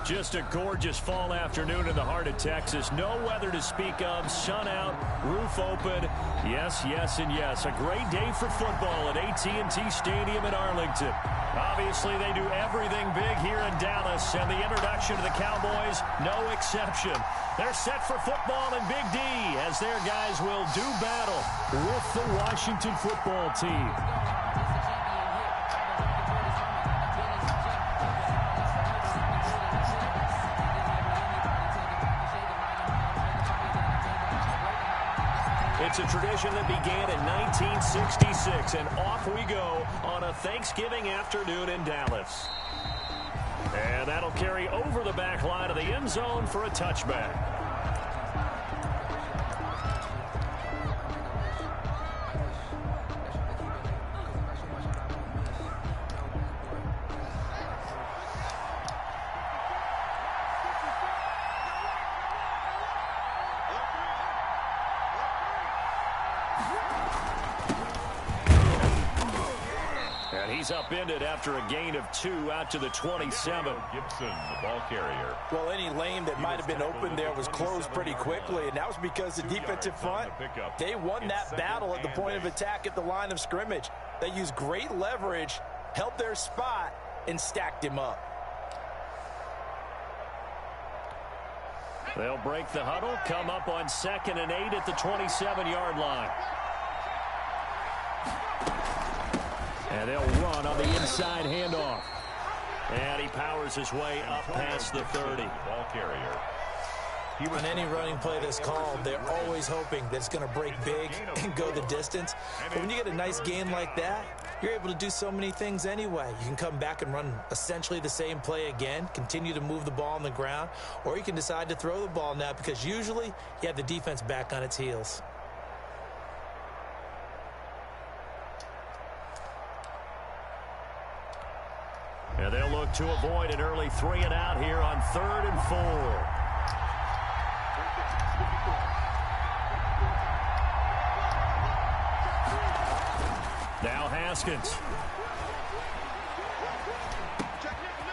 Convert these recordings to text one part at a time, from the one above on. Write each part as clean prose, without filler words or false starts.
Just a gorgeous fall afternoon in the heart of Texas. No weather to speak of. Sun out, roof open. Yes, yes, and yes. A great day for football at AT&T Stadium in Arlington. Obviously, they do everything big here in Dallas, and the introduction to the Cowboys, no exception. They're set for football in Big D as their guys will do battle with the Washington football team. It's a tradition that began in 1966, and off we go on a Thanksgiving afternoon in Dallas. And that'll carry over the back line of the end zone for a touchback. He's upended after a gain of 2 out to the 27. Gibson, the ball carrier. Well, any lane that might have been open there was closed pretty quickly, and that was because the defensive front, they won that battle at the point of attack at the line of scrimmage. They used great leverage, held their spot, and stacked him up. They'll break the huddle, come up on 2nd and 8 at the 27-yard line. And they'll run on the inside handoff. And he powers his way up past the 30. Ball carrier. On any running play that's called, they're always hoping that it's going to break big and go the distance. But when you get a nice gain like that, you're able to do so many things anyway. You can come back and run essentially the same play again, continue to move the ball on the ground, or you can decide to throw the ball now because usually you have the defense back on its heels. And they'll look to avoid an early 3 and out here on 3rd and 4. Now Haskins.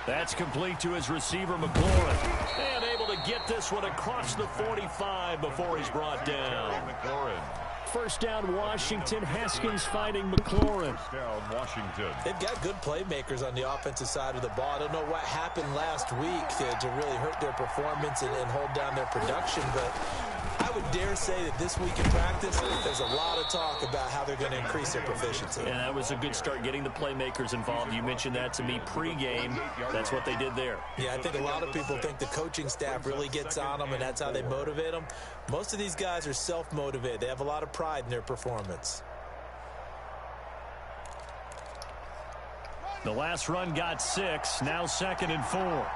That's complete to his receiver, McLaurin. And able to get this one across the 45 before he's brought down. McLaurin. First down, Washington. Haskins finding McLaurin. First down, Washington. They've got good playmakers on the offensive side of the ball. I don't know what happened last week to really hurt their performance and hold down their production, but I would dare say that this week in practice, there's a lot of talk about how they're going to increase their proficiency. And that was a good start, getting the playmakers involved. You mentioned that to me pregame. That's what they did there. Yeah, I think a lot of people think the coaching staff really gets on them, and that's how they motivate them. Most of these guys are self-motivated. They have a lot of pride in their performance. The last run got 6. Now 2nd and 4.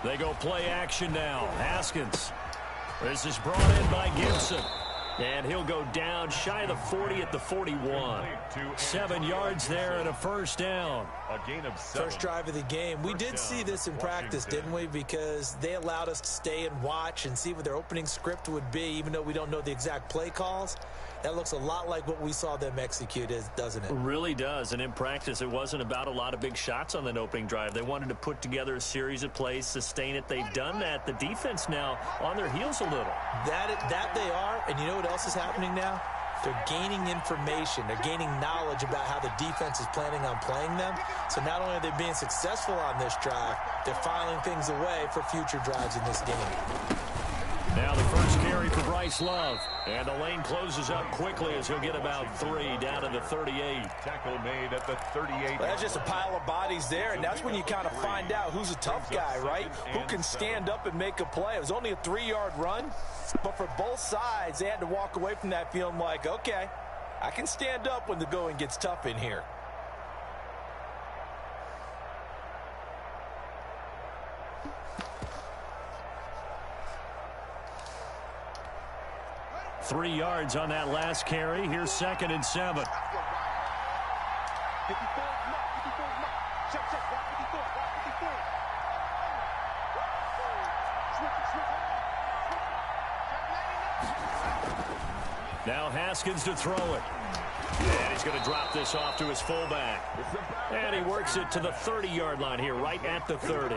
They go play action now. Haskins. This is brought in by Gibson. And he'll go down shy of the 40 at the 41. 7 yards there and a first down. A gain of 7. First drive of the game. We did see this in practice, didn't we? Because they allowed us to stay and watch and see what their opening script would be, even though we don't know the exact play calls. That looks a lot like what we saw them execute, doesn't it? It really does. And in practice, it wasn't about a lot of big shots on that opening drive. They wanted to put together a series of plays, sustain it. They've done that. The defense now on their heels a little. That they are. And you know what else is happening now? They're gaining information. They're gaining knowledge about how the defense is planning on playing them. So not only are they being successful on this drive, they're filing things away for future drives in this game. Now the first carry for Bryce Love. And the lane closes up quickly as he'll get about 3 down to the 38. Tackle made at the 38. Well, that's just a pile of bodies there, and that's when you kind of find out who's a tough guy, right? Who can stand up and make a play. It was only a 3-yard run, but for both sides, they had to walk away from that feeling like, okay, I can stand up when the going gets tough in here. Three yards on that last carry. Here's 2nd and 7. Now Haskins to throw it. And he's going to drop this off to his fullback. And he works it to the 30-yard line here, right at the 30.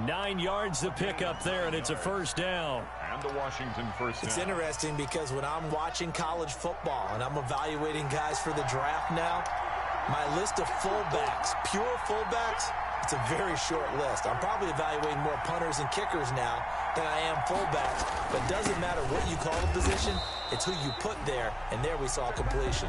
9 yards to pick up there, and it's a first down. And the Washington first down. It's interesting because when I'm watching college football and I'm evaluating guys for the draft now, my list of fullbacks, pure fullbacks, it's a very short list. I'm probably evaluating more punters and kickers now than I am fullbacks. But it doesn't matter what you call the position, it's who you put there, and there we saw completion.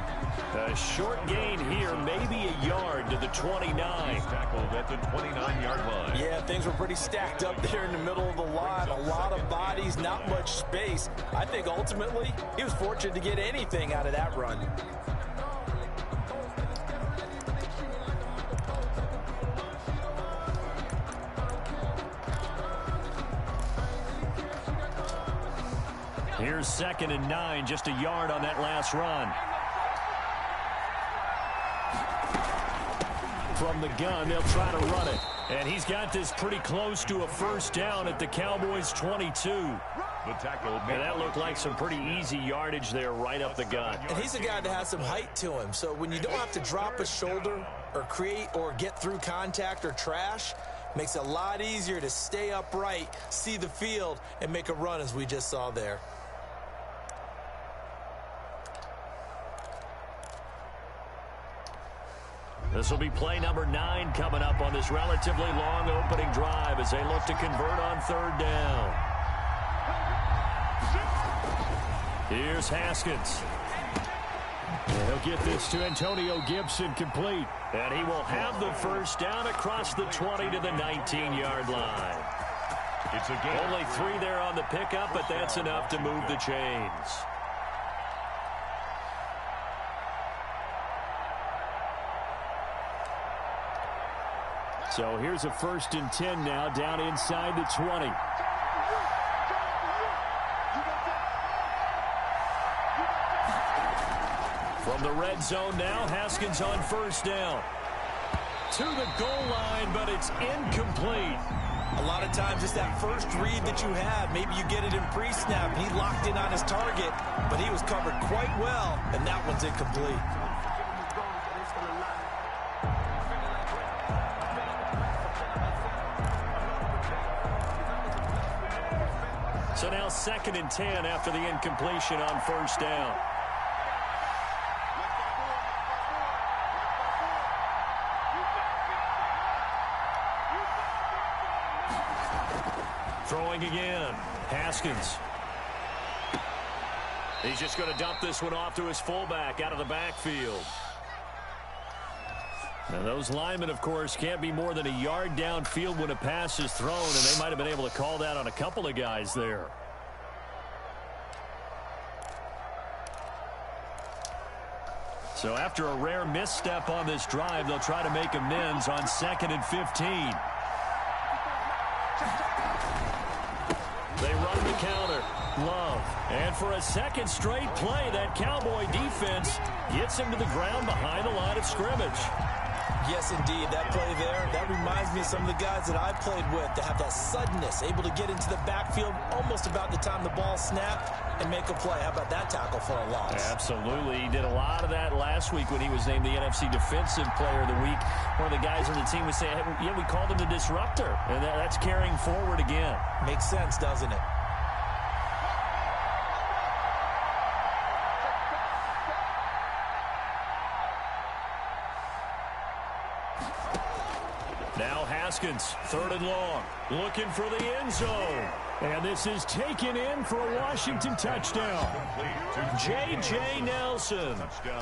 A short gain here, maybe a yard to the 29. Tackled at the 29-yard line. Yeah, things were pretty stacked up there in the middle of the line. A lot of bodies, not much space. I think ultimately he was fortunate to get anything out of that run. Here's 2nd and 9, just a yard on that last run. From the gun, they'll try to run it. And he's got this pretty close to a first down at the Cowboys' 22. The tackle. And that looked like some pretty easy yardage there right up the gut. And he's a guy that has some height to him. So when you don't have to drop a shoulder or create or get through contact or trash, makes it a lot easier to stay upright, see the field, and make a run as we just saw there. This will be play number 9 coming up on this relatively long opening drive as they look to convert on 3rd down. Here's Haskins. And he'll get this to Antonio Gibson complete. And he will have the first down across the 20 to the 19-yard line. It's a gain. Only 3 there on the pickup, but that's enough to move the chains. So here's a 1st and 10 now, down inside the 20. From the red zone now, Haskins on 1st down. To the goal line, but it's incomplete. A lot of times it's that first read that you have. Maybe you get it in pre-snap. He locked in on his target, but he was covered quite well, and that one's incomplete. So now 2nd and 10 after the incompletion on 1st down. Throwing again. Haskins. He's just going to dump this one off to his fullback out of the backfield. Now those linemen, of course, can't be more than a yard downfield when a pass is thrown, and they might have been able to call that on a couple of guys there. So after a rare misstep on this drive, they'll try to make amends on 2nd and 15. They run the counter. Love. And for a second straight play, that Cowboy defense gets him to the ground behind the line of scrimmage. Yes, indeed. That play there, that reminds me of some of the guys that I've played with that have that suddenness, able to get into the backfield almost about the time the ball snapped and make a play. How about that tackle for a loss? Absolutely. He did a lot of that last week when he was named the NFC Defensive Player of the Week. One of the guys on the team was saying, hey, yeah, we called him the disruptor. And that's carrying forward again. Makes sense, doesn't it? Now Haskins, 3rd and long, looking for the end zone. And this is taken in for a Washington touchdown. J.J. Nelson,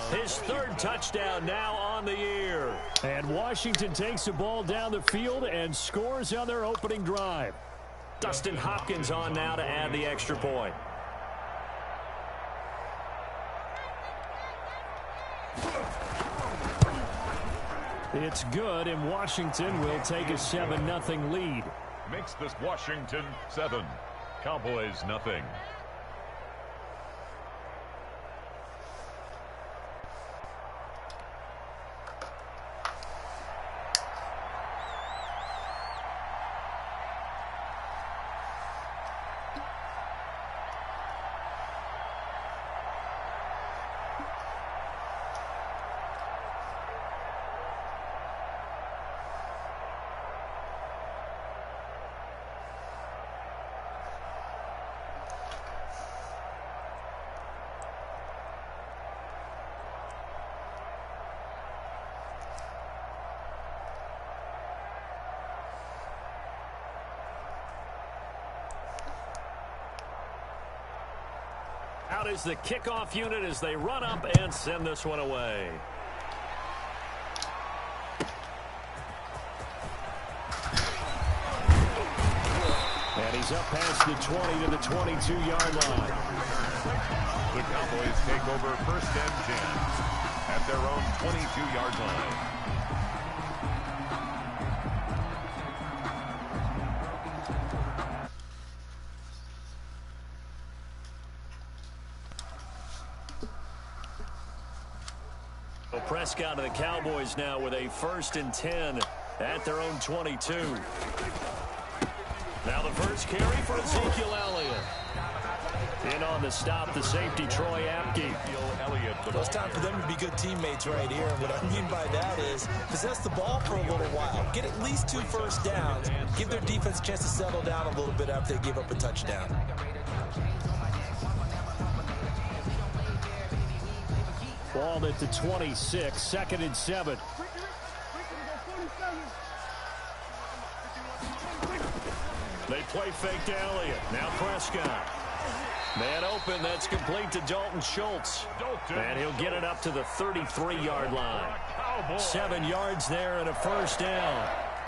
his 3rd touchdown now on the year. And Washington takes the ball down the field and scores on their opening drive. Dustin Hopkins on now to add the extra point. It's good, and Washington will take a 7-0 lead. Makes this Washington 7. Cowboys nothing. is the kickoff unit as they run up and send this one away. And he's up past the 20 to the 22-yard line. The Cowboys take over 1st and 10 at their own 22-yard line. Well, Prescott and the Cowboys now with a 1st and 10 at their own 22. Now the first carry for Ezekiel Elliott. In on the stop, the safety, Troy Apke. Well, it's time for them to be good teammates right here. And what I mean by that is possess the ball for a little while. Get at least 2 first downs. Give their defense a chance to settle down a little bit after they give up a touchdown. Ball at the 26, 2nd and 7. They play fake to Elliott. Now Prescott. Man open, that's complete to Dalton Schultz. And he'll get it up to the 33-yard line. 7 yards there and a first down.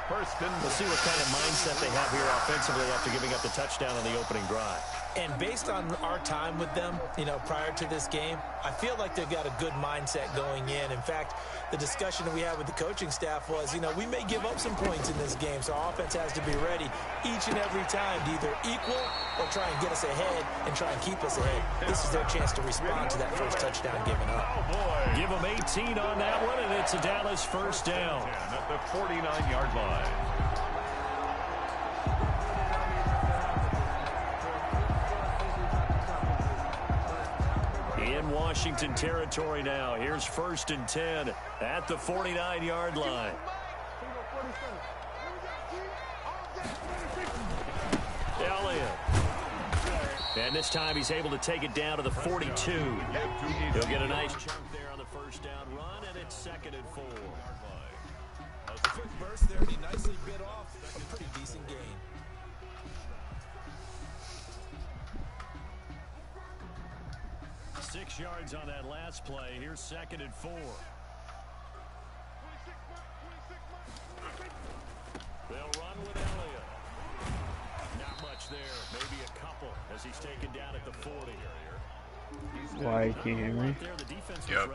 We'll see what kind of mindset they have here offensively after giving up the touchdown on the opening drive. And based on our time with them, prior to this game, I feel like they've got a good mindset going in. In fact, the discussion that we had with the coaching staff was, we may give up some points in this game, so our offense has to be ready each and every time to either equal or try and get us ahead and try and keep us ahead. This is their chance to respond to that first touchdown given up. Give them 18 on that one, and it's a Dallas first down. At the 49-yard line. In Washington territory now. Here's 1st and 10 at the 49-yard line. Elliott. And this time he's able to take it down to the 42. He'll get a nice chunk there on the first down run, and it's 2nd and 4. A quick burst there, and he nicely bit off a pretty decent gain. Six yards on that last play. Here's 2nd and 4. They'll run with Elliott. Not much there. Maybe a couple as he's taken down at the 40. Why, can you hear me? Yep.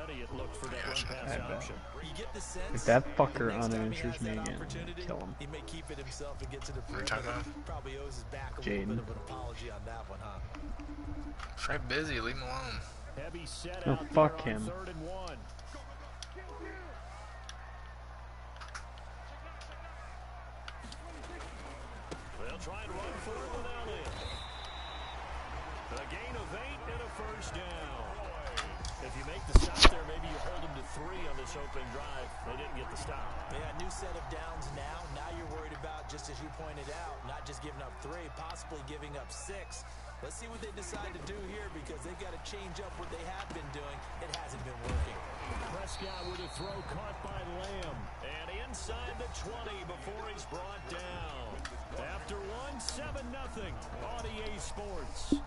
If that fucker unanswers me again, kill him. He may keep it himself and get to the probably owes his back a little bit of an apology on that one, huh? Fred busy, leave him alone. No, fuck him. They'll try and run forward with Elliott. A gain of 8 and a first down. If you make the stop there, maybe you hold them to 3 on this opening drive. They didn't get the stop. Yeah, new set of downs now. Now you're worried about, just as you pointed out, not just giving up 3, possibly giving up 6. Let's see what they decide to do here because they've got to change up what they have been doing. It hasn't been working. Prescott with a throw caught by Lamb. And inside the 20 before he's brought down. After 1, 7-0 on EA Sports.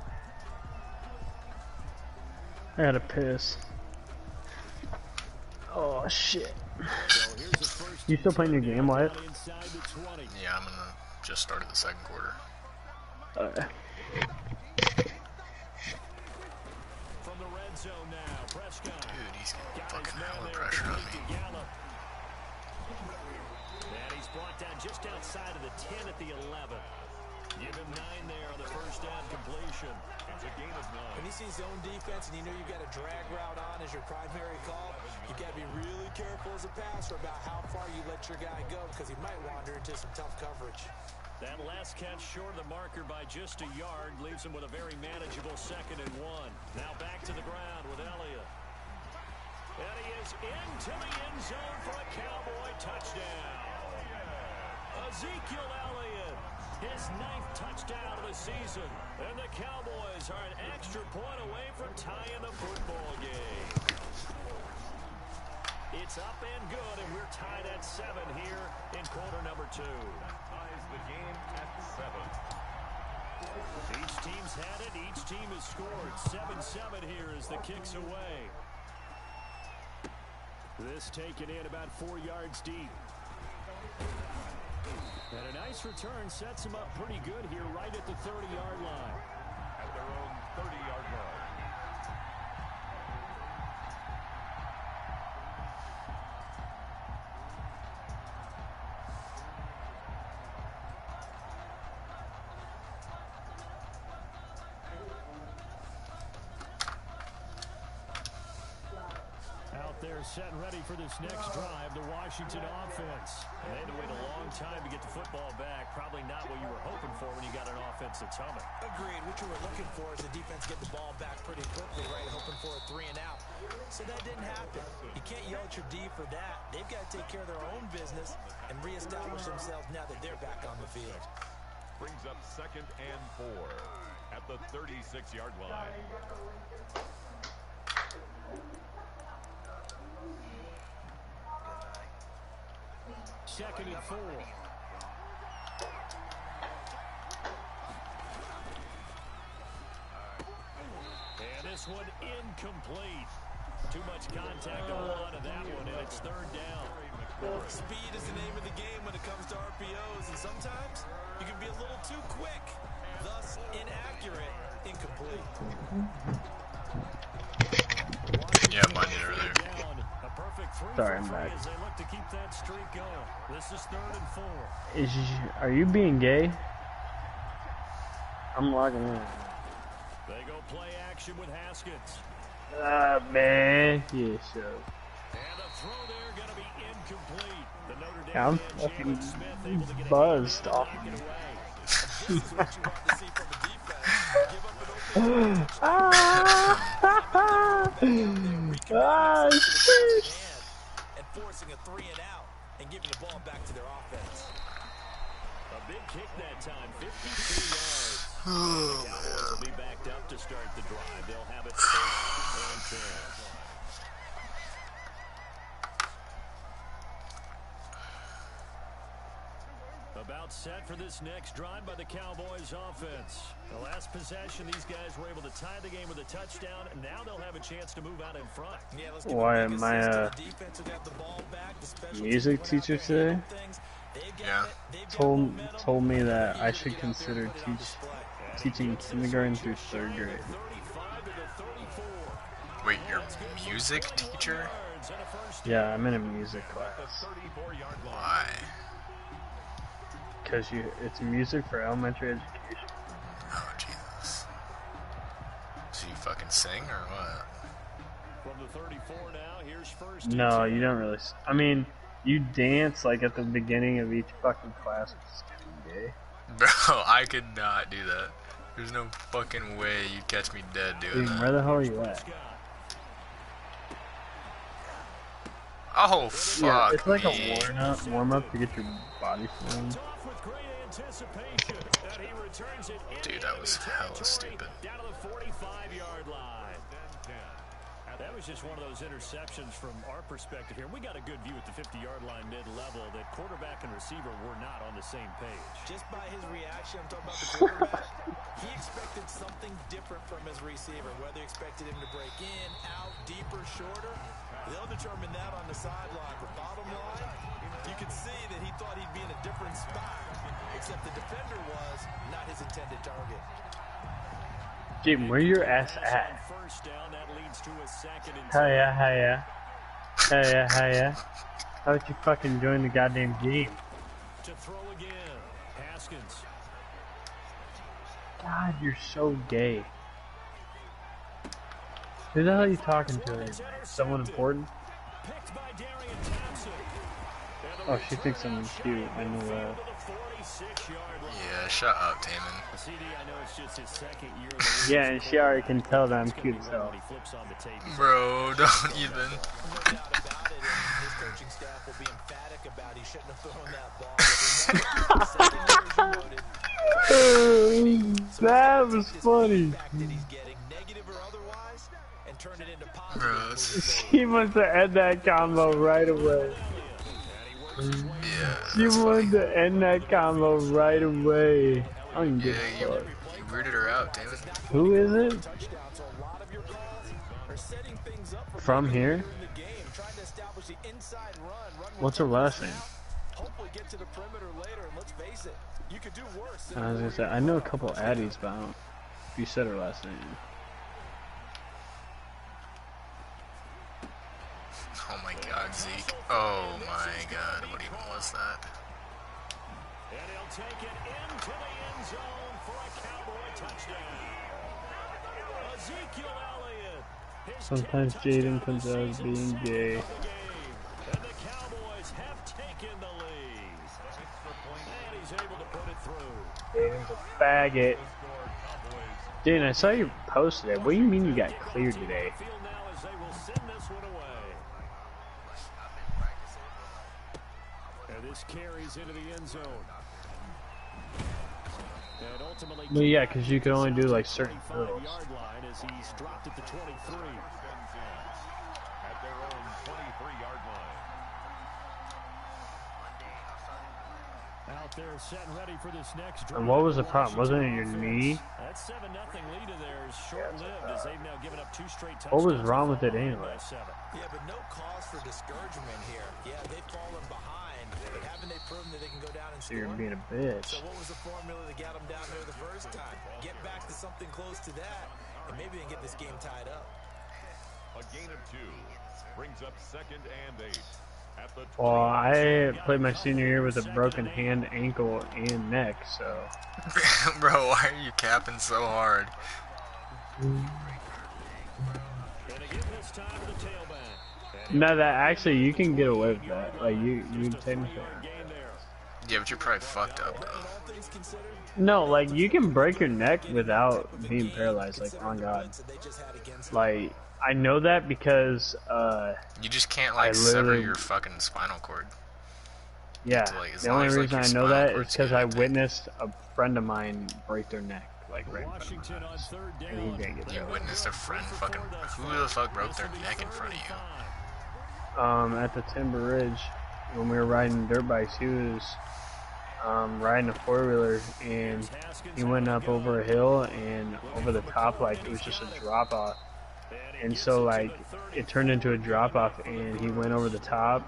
I gotta piss. Oh shit. You still playing your game, Wyatt? Yeah, I'm gonna just started the 2nd quarter. From the red zone now, Prescott. Dude, he's getting fucking hella pressure on me. And he's brought down just outside of the 10 at the 11. Give him 9 there on the first down completion. It's a gain of 9. When you see zone defense and you know you've got a drag route on as your primary call, you've got to be really careful as a passer about how far you let your guy go because he might wander into some tough coverage. That last catch short of the marker by just a yard leaves him with a very manageable 2nd and 1. Now back to the ground with Elliott. And he is into the end zone for a Cowboy touchdown. Ezekiel Elliott, his 9th touchdown of the season. And the Cowboys are an extra point away from tying the football game. It's up and good, and we're tied at 7 here in quarter number 2. Ties the game at 7. Each team's had it. Each team has scored. 7-7 here as the kick's away. This taken in about 4 yards deep. And a nice return sets them up pretty good here right at the 30-yard line. At their own 30-yard line. They're set and ready for this next drive, the Washington offense. And they had to wait a long time to get the football back. Probably not what you were hoping for when you got an offense that's humming. Agreed. What you were looking for is the defense get the ball back pretty quickly, right? Hoping for a 3 and out. So that didn't happen. You can't yell at your D for that. They've got to take care of their own business and reestablish themselves now that they're back on the field. Brings up 2nd and 4 at the 36-yard line. Second and 4. And this one incomplete. Too much contact to hold on to that one, and it's 3rd down. Speed is the name of the game when it comes to RPOs, and sometimes you can be a little too quick, thus inaccurate, incomplete. Yeah, mine did earlier. Sorry, I'm back. As they look to keep that streak going. This is 3rd and 4. Are you being gay? I'm logging in. They go play action with Haskins. Man. Yeah, so. And the throw there going to be incomplete. The Notre Dame Yeah, I'm man, fucking Jalen Smith, able to get buzzed off. This is what you want to see from the defense. Give up an open shit. and forcing a 3 and out and giving the ball back to their offense. A big kick that time, 52 yards. The Cowboys will be backed up to start the drive. They'll have it 3rd and 10. About set for this next drive by the Cowboys offense. The last possession, these guys were able to tie the game with a touchdown, and now they'll have a chance to move out in front. Yeah, Why am I music teacher today? Yeah. Told me that I should consider teaching kindergarten through 3rd grade. Wait, your music teacher? Yeah, I'm in a music class. Why? Because it's music for elementary education. Oh, Jesus. So you fucking sing or what? From the 34 now, here's 1st. No, you don't really. I mean, you dance like at the beginning of each fucking class, which is kind of gay. Bro, I could not do that. There's no fucking way you'd catch me dead doing Dude, that. where the hell are you at? Oh, fuck Yeah, it's like me. a warm up to get your body flowing. Dude, that was hella stupid. Down to the 45-yard line. That was just one of those interceptions from our perspective here. We got a good view at the 50-yard line mid-level that quarterback and receiver were not on the same page. Just by his reaction, I'm talking about the quarterback, he expected something different from his receiver, whether he expected him to break in, out, deeper, shorter. They'll determine that on the sideline. But bottom line, you can see that he thought he'd be in a different spot, except the defender was not his intended target. Jim, where your ass at? First down, that leads to a 2nd and 10. Hell yeah, hell yeah. Hell yeah, hell yeah. How about you fucking join the goddamn game? To throw again, Haskins. God, you're so gay. Who the hell are you talking to? Someone important? Picked by Darian Thompson. Oh, she thinks I'm cute. I know that. Yeah, shut up, Taman. Yeah, and she already can tell that I'm cute as hell. Bro, don't even. That was funny. Bro, She must have ended that combo right away. yeah. She wanted to end that combo right away. I don't give a fuck. weirded her out, damn it. Who is it? From here? What's her last name? I was gonna say, I know a couple Addies, but I don't. You said her last name. Oh my god, Zeke. Oh my god, what even was that? And he'll take it into the end zone for a Cowboy touchdown. Ezekiel Elliott. Sometimes Jaden comes out as being gay. And the Cowboys have taken the lead. And he's able to put it through. Jaden's a faggot. Jaden, I saw you post today. What do you mean you got cleared today? And this carries into the end zone. And ultimately, Well, yeah, because you could only do like certain throws. yard line as he's dropped at the 23. At their own 23-yard line. Out there set and ready for this next drive. And what was the problem? Wasn't it your knee? That 7-0 lead of theirs short-lived as they've now given up 2 straight touchdowns. What was wrong with it anyway? Yeah, but no cause for discouragement here. Yeah, they've fallen behind, but haven't they proven that they can go down and So score? you're being a bitch. So what was the formula that got them down there the first time? Get back to something close to that, and maybe they can get this game tied up. A gain of 2 brings up 2nd and 8. At the Well, I played my senior year with a broken hand, ankle, and neck, so. Bro, why are you capping so hard? No, that actually you can get away with that. Like you technically. Yeah, but you're probably fucked up though. No, like you can break your neck without being paralyzed. Like on God. Like I know that because You just can't like sever your fucking spinal cord. yeah. Like, as The long only as, like, reason your I know spinal that is cord's because good, I I think. witnessed a friend of mine break their neck. Like right in front of Washington my on eyes. 3rd And he down. didn't get You paralyzed. witnessed a friend fucking. Who the fuck broke their neck in front of you? At the Timber Ridge when we were riding dirt bikes. He was riding a 4-wheeler and he went up over a hill and over the top, like it was just a drop off, and so like it turned into a drop off and he went over the top,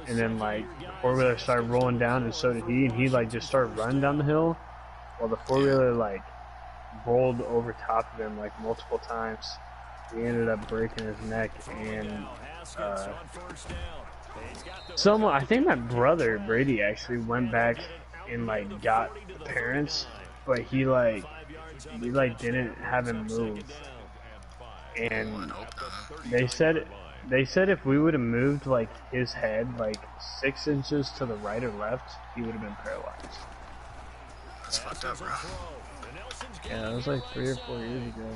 and then like the 4-wheeler started rolling down and so did he, and he like just started running down the hill while the 4-wheeler like rolled over top of him like multiple times. He ended up breaking his neck, and someone, I think my brother Brady actually went back and like got the parents, but he didn't have him moved. And they said if we would have moved like his head like 6 inches to the right or left, he would have been paralyzed. That's fucked up, bro. Yeah, that was like 3 or 4 years ago.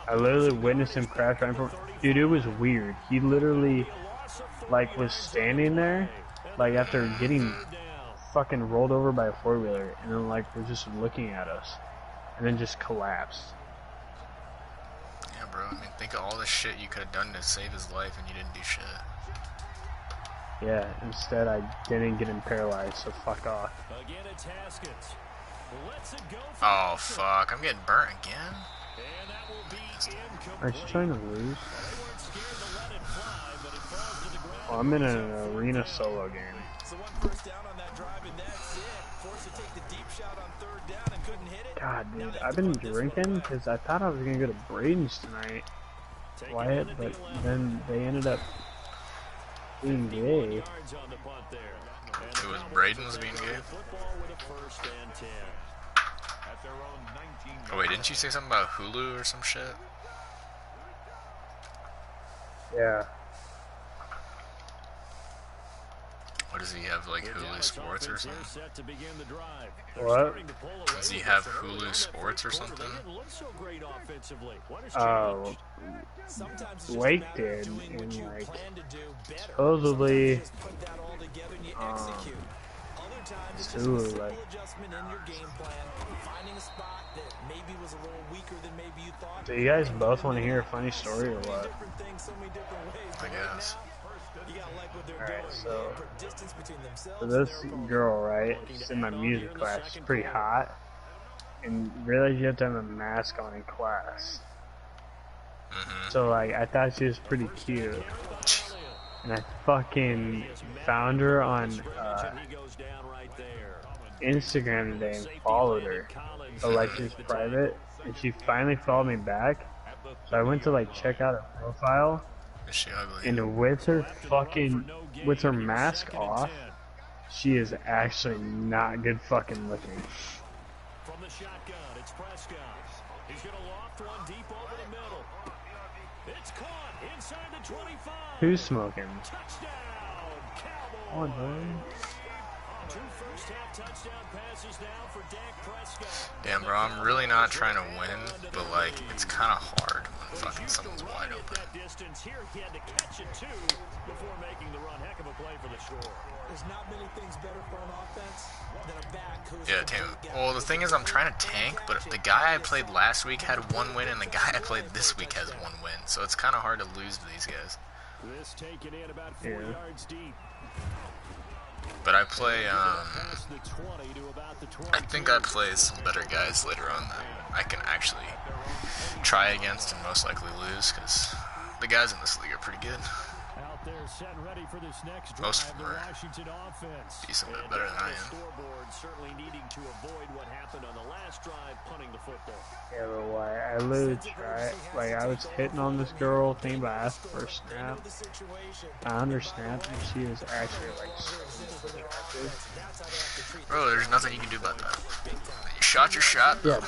I literally witnessed him crash right in front. Dude, it was weird. He literally like was standing there like after getting fucking rolled over by a 4-wheeler, and then like was just looking at us and then just collapsed. Yeah, bro. I mean, think of all the shit you could have done to save his life and you didn't do shit. Yeah, instead I didn't get him paralyzed, so fuck off. Again, it's Haskins. Lets it go for Oh fuck, I'm getting burnt again? and that will be Are you trying to lose? They weren't scared to let it fly, but it falls to the ground. Oh, I'm in an arena solo game. So 1 first down on that drive, and that's it. Forced to take the deep shot on 3rd down and couldn't hit it. God, dude, I've been drinking because I thought I was gonna go to Braden's tonight, Wyatt, but then they ended up being gay. Yards on the punt there. It was Braden's being gay? Football with a 1st and 10. at their own 19. Oh wait, didn't you say something about Hulu or some shit? Yeah. What does he have, like Hulu Sports or something? Set to begin the drive. What? Does he have Hulu Sports or something? Didn't look so great offensively. What has Oh, Sometimes it's just a Wake matter of did, doing what and you like plan to do better. supposedly, Sometimes you just put that all together and you execute. Other times it's just a Sue, simple like- adjustment in your game plan, finding a spot that maybe was a little weaker than maybe you thought. do you guys both want to hear a funny story or what? Different things, so many different ways. I But right guess. now, you gotta like what they're Alright, doing. so- They put distance between themselves So and this their opponent. girl, right, she's in my music class. She's pretty hot. and realized you have to have a mask on in class. So like I thought she was pretty cute, and I fucking found her on Instagram today and followed her. So like she was private, and she finally followed me back. So I went to like check out her profile, Is she ugly? and with her mask off, she is actually not good fucking looking. From the shotgun, it's Prescott. He's going to loft one deep over the middle. It's caught inside the 25. Who's smoking? Touchdown, Oh, Cowboys. man. Two first-half touchdown passes now for Dak Prescott. Damn, bro, I'm really not trying to win, but like, it's kind of hard when fucking someone's wide open. Here he had to catch it too before making the run. Heck of a play for the score. There's not many things better for an offense than a back who's Yeah, Tam. Well, the thing is, I'm trying to tank, but the guy I played last week had 1 win, and the guy I played this week has 1 win. So it's kind of hard to lose to these guys. This taken in about 4 yards deep. But I play, I think I play some better guys later on that I can actually try against and most likely lose, because the guys in this league are pretty good. Out there set ready for this next Most drive, of them are the Washington offense. decent bit better than I am. Scoreboard certainly needing to avoid what happened on the last drive, punting the football. Yeah, but why? I literally tried. Like I was hitting on this girl, thinking about asking for a snap. I understand, and she was actually like. Bro, there's nothing you can do about that. You shot your shot. Yeah.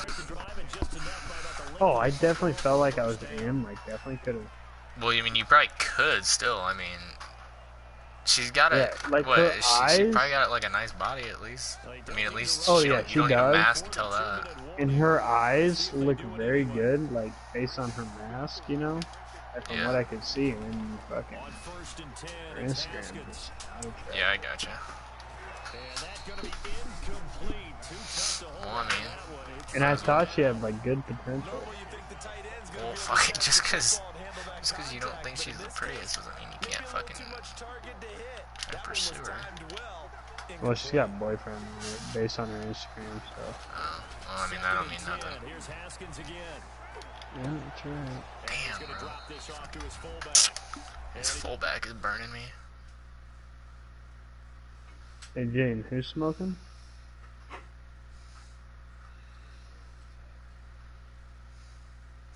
Oh, I definitely felt like I was in. Like definitely could have. Well, I mean, you probably could still. I mean, she's got a like what? her She eyes. probably got like a nice body at least. I mean, at least Oh, you yeah, don't, she you don't need a does. mask to tell that. And her eyes look very good, like based on her mask, you know. Like, from what I could see, and then fucking her Instagram. Just out of track. Yeah, I gotcha. Well, I mean, And I thought she had like good potential. well, fucking just cause you don't think she's the prettiest doesn't mean you can't fucking try to pursue her. Well, she's got a boyfriend based on her Instagram stuff. Well, I mean, that don't mean nothing. Yeah, that's right. Damn, bro. His fullback is burning me. Hey Jane, who's smoking?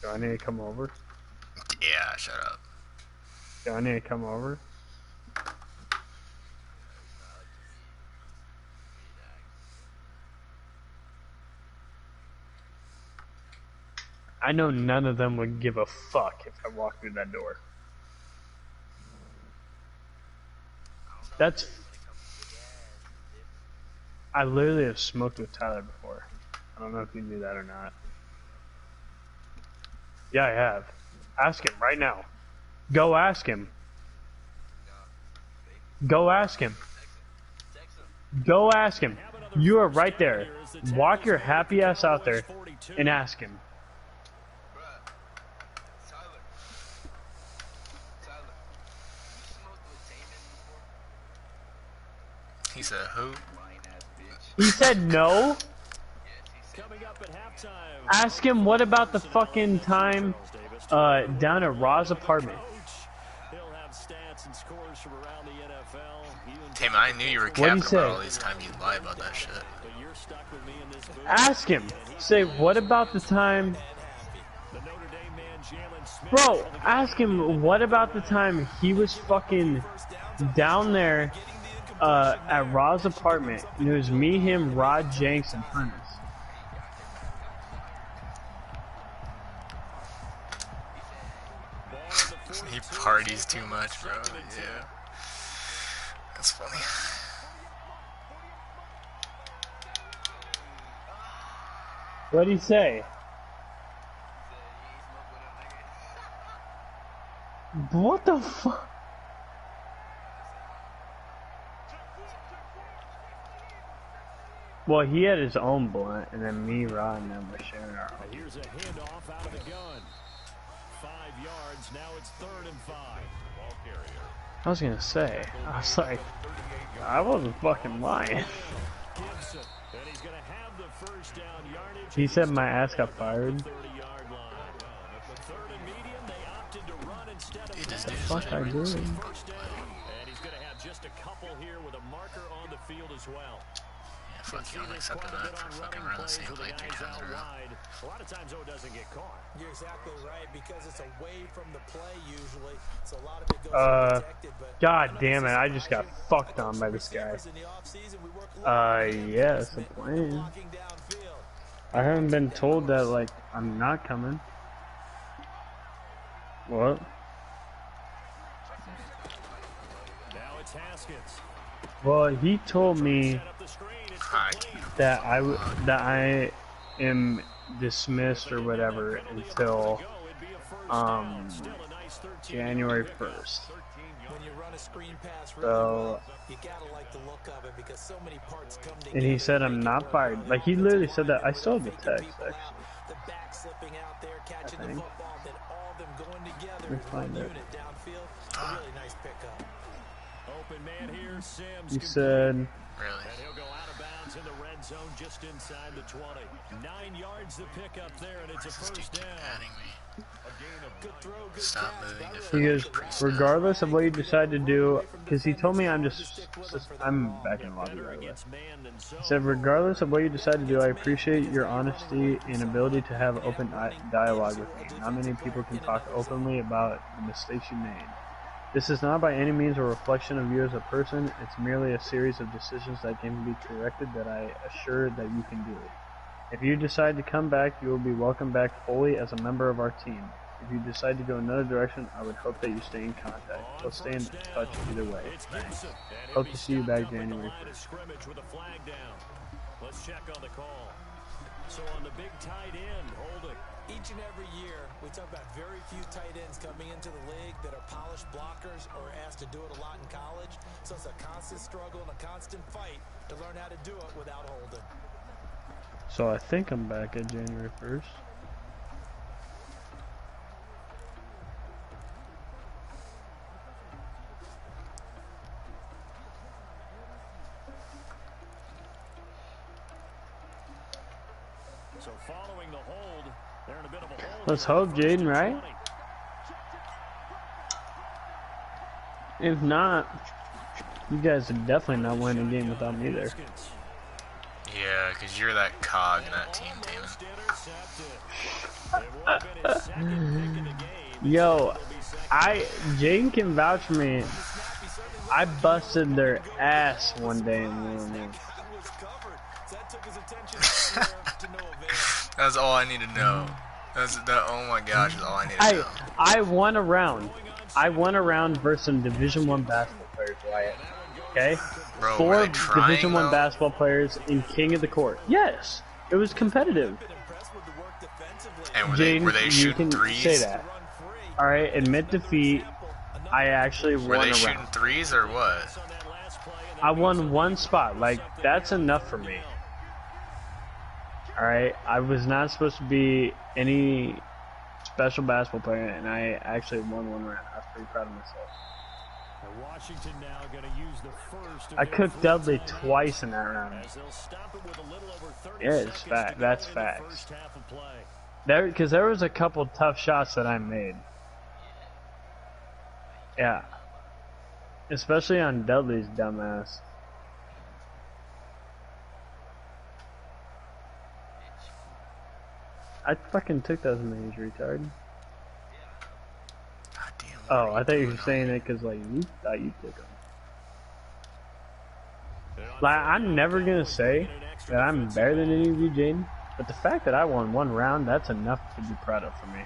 Do I need to come over? Yeah, shut up. Do I need to come over? I know none of them would give a fuck if I walked through that door. That's... I literally have smoked with Tyler before. I don't know if you knew that or not. Yeah, I have. Ask him right now. Go ask him. Go ask him. Go ask him. You are right there. Walk your happy ass out there and ask him. He said who? He said no? Ask him what about the fucking time down at Ra's apartment. Tim, I knew you were capping about all these times you'd lie about that shit. Ask him. Say, what about the time... Bro, ask him what about the time he was fucking down there at Ra's apartment, and it was me, him, Rod, Jenks, and Prentice. He parties too much, bro. Yeah. That's funny. What'd he say? What the fuck? Well, he had his own blunt, and then me, Rod, and them were sharing our own. Here's a handoff out of the gun. 5 yards, now it's 3rd and 5. I was gonna say, I was like, I wasn't fucking lying. Gibson, and he's going to have the first down yardage. He said my ass got fired. 30-yard line. Third and medium, they opted to run instead of Fuck, I did. first down. And he's going to have just a couple here with a marker on the field as well. Yeah, fuck you, I'm accepting that for fucking run the same play 3 times in a row. A lot of times, though, it doesn't get caught. You're exactly right, because it's away from the play usually, so a lot of it goes unprotected. But God damn it, I just got fucked on by this guy. Yeah, that's the plan. I haven't been told that, like, I'm not coming. What? Now it's Haskins. Well, he told me that I am dismissed or whatever until January 1st. So, and he said I'm not fired. Like, he literally said that. I still have the text, actually. I think. Let me find it. He said, Really? And he'll go out of bounds in the red zone just inside the 20. 9 yards to pick up there, and it's a first down. Adding me. Stop moving to he goes, regardless of what you decide to do, because he told me I'm back in the lobby right away. He said, regardless of what you decide to do, I appreciate your honesty and ability to have open dialogue with me. Not many people can talk openly about the mistakes you made. This is not by any means a reflection of you as a person, it's merely a series of decisions that can be corrected that I assure that you can do. If you decide to come back, you will be welcomed back fully as a member of our team. If you decide to go another direction, I would hope that you stay in contact. We'll stay in touch either way. Thanks. Hope to see you back January 1st. Let's check on the call. So on the big tight end, holding. Each and every year, we talk about very few tight ends coming into the league that are polished blockers or asked to do it a lot in college. So it's a constant struggle and a constant fight to learn how to do it without holding. So I think I'm back at January 1st. So following the hold, they're in a bit of a hold. Let's hope, Jaden, right? If not, you guys are definitely not winning a game without me there. Yeah, because you're that cog in that team, Damon. Yo, Jaden can vouch for me. I busted their ass one day in Warren. That's all I need to know. Oh my gosh, is all I need to know. I won a round. I won a round versus some Division I basketball players, Wyatt. Okay? Bro, 4 Division I basketball players in King of the Court. Yes, it was competitive. And were Jaden, they you shooting can threes? say that. Alright, admit defeat. I actually won a round. Were they shooting threes or what? I won one spot. Like, that's enough for me. Alright, I was not supposed to be any special basketball player, and I actually won one round. I was pretty proud of myself. Washington now going to use the first. I cooked Dudley twice in that round. Yeah, it's fact. That's facts. Because there was a couple tough shots that I made. Yeah. Especially on Dudley's dumbass. I fucking took those names, retard. Oh, I thought you were saying it because, like, you thought you took them. Like, I'm never gonna say that I'm better than any of you, Jaden, but the fact that I won one round, that's enough to be proud of for me.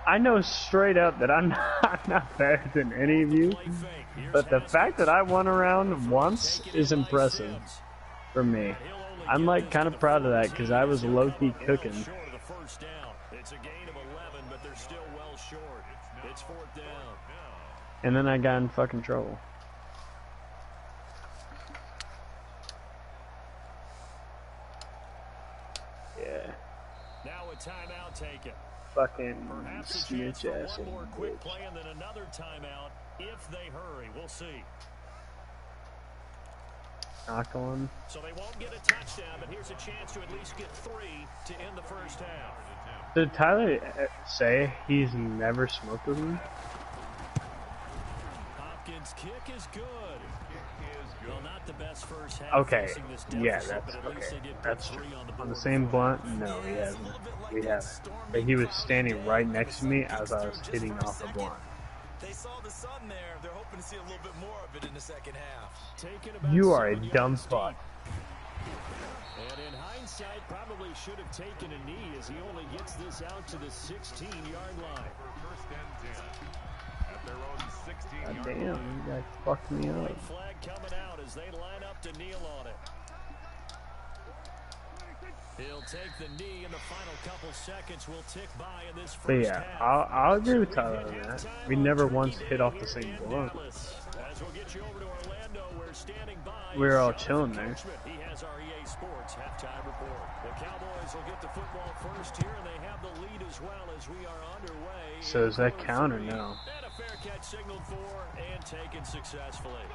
I know straight up that I'm not better than any of you, but the fact that I won a round once is impressive for me. I'm like kind of proud of that because I was low-key cooking. It's a gain of 11, but they're still well short. It's 4th down. And then I got in fucking trouble. Yeah. Now a timeout taken. Fucking Perhaps a snitch chance for ass. one more bitch. quick play and then another timeout if they hurry. We'll see. 4th down. Now a timeout taken. Fucking snitch ass. Quick play and then another timeout if they hurry. We'll see. knocked one. So they won't get a touchdown, but here's a chance to at least get 3 to end the first half. Did Tyler say he's never smoked with me? Hopkins' kick is good. Well, not the best first half. Okay, This yeah, deficit, that's but at least okay. they did put That's 3 true. on the On board. the same blunt? No, he hasn't. We haven't. But he was standing right next to me as I was hitting off the blunt. They saw the sun there. They're hoping to see a little bit more of it in the second half. You are a dumb fuck. And in hindsight, probably should have taken a knee as he only gets this out to the 16-yard line. First and 10 at their own 16-yard God damn, you guys fucked me up. White flag coming out as they line up to kneel on it. He'll take the knee in the final couple seconds. Will tick by in this first But yeah, half. I'll agree with Tyler on that. We never once hit off the same blunt. As we'll get you over to Orlando, we're standing by. We were all chilling there. He has our EA Sports halftime report. The Cowboys will get the football first here, and they have the lead as well as we are underway. So does that count or no? And a fair catch signaled for and taken successfully.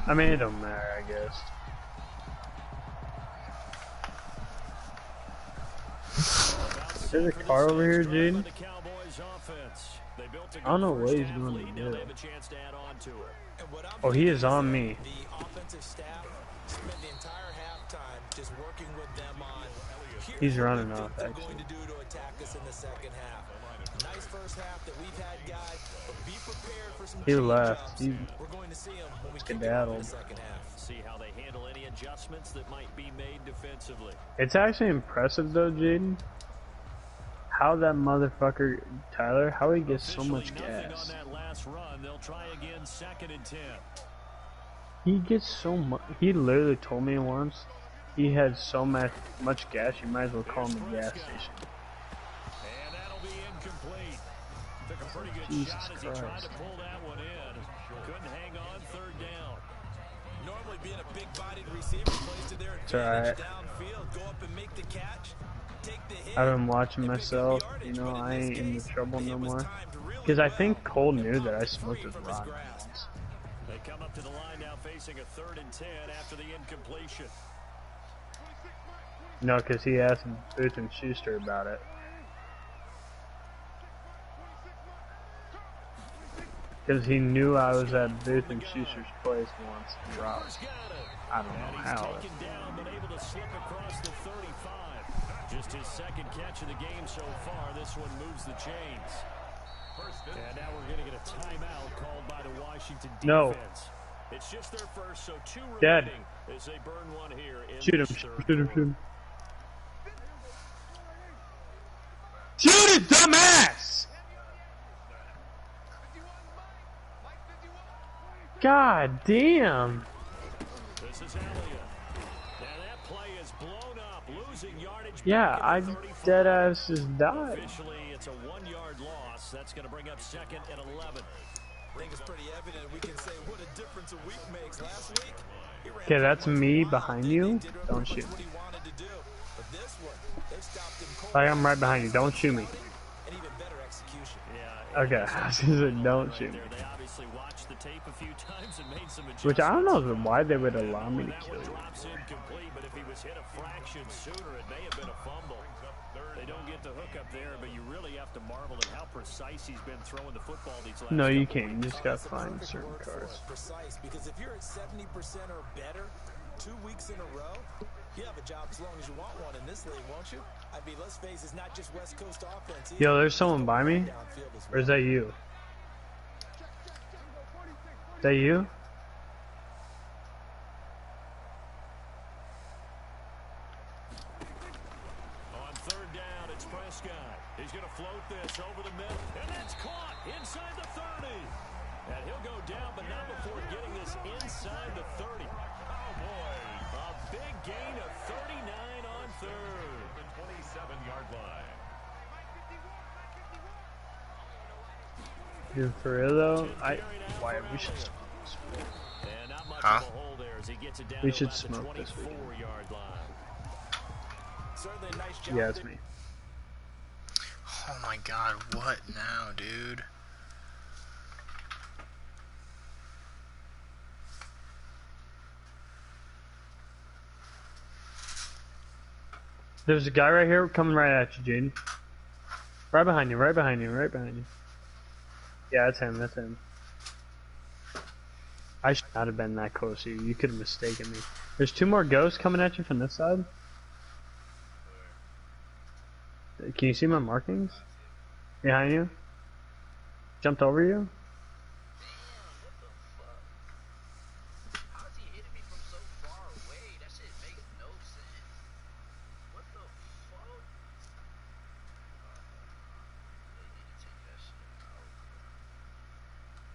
I mean, it don't matter, I guess. There's a car over here, Jaden. I don't know what he's going to do. Oh, he is on me. The offensive staff spent the entire halftime just working with them on He's running off, they're actually. going to do to attack us in the second half. Nice first half that we've had, guys, but be prepared for some He change left. ups. He We're going to see him when we skedaddled. kick it off in the second half. See how they handle any adjustments that might be made defensively. It's actually impressive though, Jaden. How that motherfucker Tyler, how he gets so much Officially nothing gas. on that last run. They'll try again, 2nd and 10. He gets so much. He literally told me once he had so much gas. You might as well call him a gas station. And that'll be incomplete. Took a pretty good Jesus shot as he Christ. tried to pull that one in. Couldn't hang on 3rd down. Normally being a big-bodied receiver plays to their It's alright. advantage downfield. Go up and make the catch. Take the hit. I've been watching myself. You know, I ain't in the trouble no more. Because I think Cole knew that I smoked his rock. They come up to the line now facing a 3rd and 10 after the incompletion. No, because he asked Booth and Schuster about it. Because he knew I was at Booth and Schuster's place once and dropped. I don't know how. Taken down, but able to slip across the 35. Just his 2nd catch of the game so far. This one moves the chains. And now we're going to get a timeout called by the Washington defense. No. It's just their first, so 2 Dead. remaining as they burn one here in Shoot him, this shoot third him, quarter. shoot him. Shoot it, dumbass! God damn. This is Elliott. Now that play is blown up, losing yardage. Yeah, back I at the 35. dead ass just died. Officially, it's a 1-yard loss. That's going to bring up 2nd and 11. I think it's pretty evident we can say what a difference a week makes. Last week, he ran Okay, that's for 1 me mile, behind didn't you. need to do Don't much shoot what me. he wanted to do. But this one, they stopped him cold. Like, I'm right behind you. Don't shoot me. And even better execution. Yeah. Okay, I was gonna say, don't shoot me. They obviously watched the tape a few times and made some adjustments. Which I don't know why they would allow me to That kill one you. drops incomplete, but if he was hit a fraction sooner, it may have been a fumble. They don't get the hook up there, but you really have to marvel at how precise he's been throwing the football these last No, you couple can't. You just gotta find certain Word for cars. it, precise, because if you're at 70% or better 2 weeks in a row, you have a job as long as you want one in this league, won't you? I mean, let's face it, it's not just West Coast offense. Yo, there's someone by me? Downfield as Or is well. that you? Is that you? On 3rd down, it's Prescott. He's going to float this over the middle, and that's caught inside the 30. And he'll go down, but not before getting this inside the 30. Oh, boy. A big gain of 39 on 3rd. the 27-yard line. Dude, for real though, we should And not much Huh? of a hole there as he gets it down We to should about the smoke this weekend. 24-yard line. Certainly a nice job. Yeah, it's me. Oh my god, what now, dude? There's a guy right here coming right at you, Jaden. Right behind you, right behind you, right behind you. Yeah, that's him, that's him. I should not have been that close to you. You could have mistaken me. There's 2 more ghosts coming at you from this side. Can you see my markings? Behind you? Jumped over you?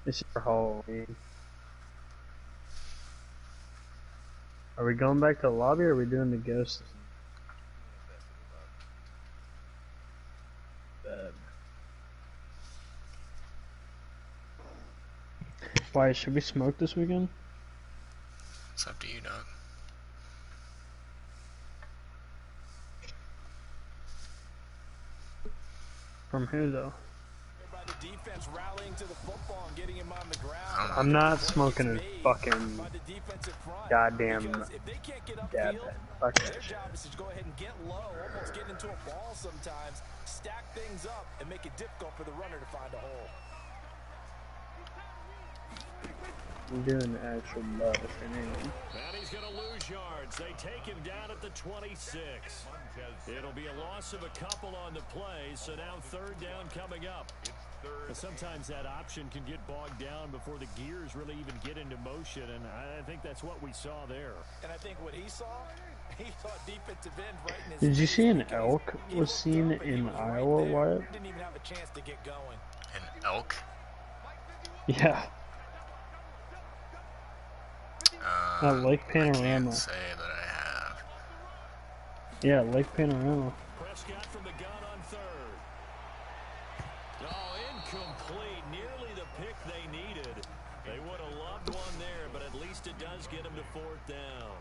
This is for Halloween. Are we going back to the lobby or are we doing the ghosts? Why, should we smoke this weekend? It's up to you, dog. From who though? The defense rallying to the football and getting him on the ground. I'm not smoking a fucking goddamn dab. Fuck that Their shit. job is to go ahead and get low, almost get into a ball sometimes, stack things up, and make it difficult for the runner to find a hole. I'm doing the actual butt if anything. And he's going to lose yards. They take him down at the 26. It'll be a loss of a couple on the play, so now 3rd down coming up. But sometimes that option can get bogged down before the gears really even get into motion, and I think that's what we saw there. And I think what he saw defensive end right in his Did you see an face. elk was seen in Iowa, Wyatt? Didn't even have a chance to get going. An elk? Yeah. Lake I Panorama. can't say that I have. Yeah, Lake Panorama. Prescott from the gun on 3rd. Oh, incomplete. Nearly the pick they needed. They would have loved one there, but at least it does get them to 4th down.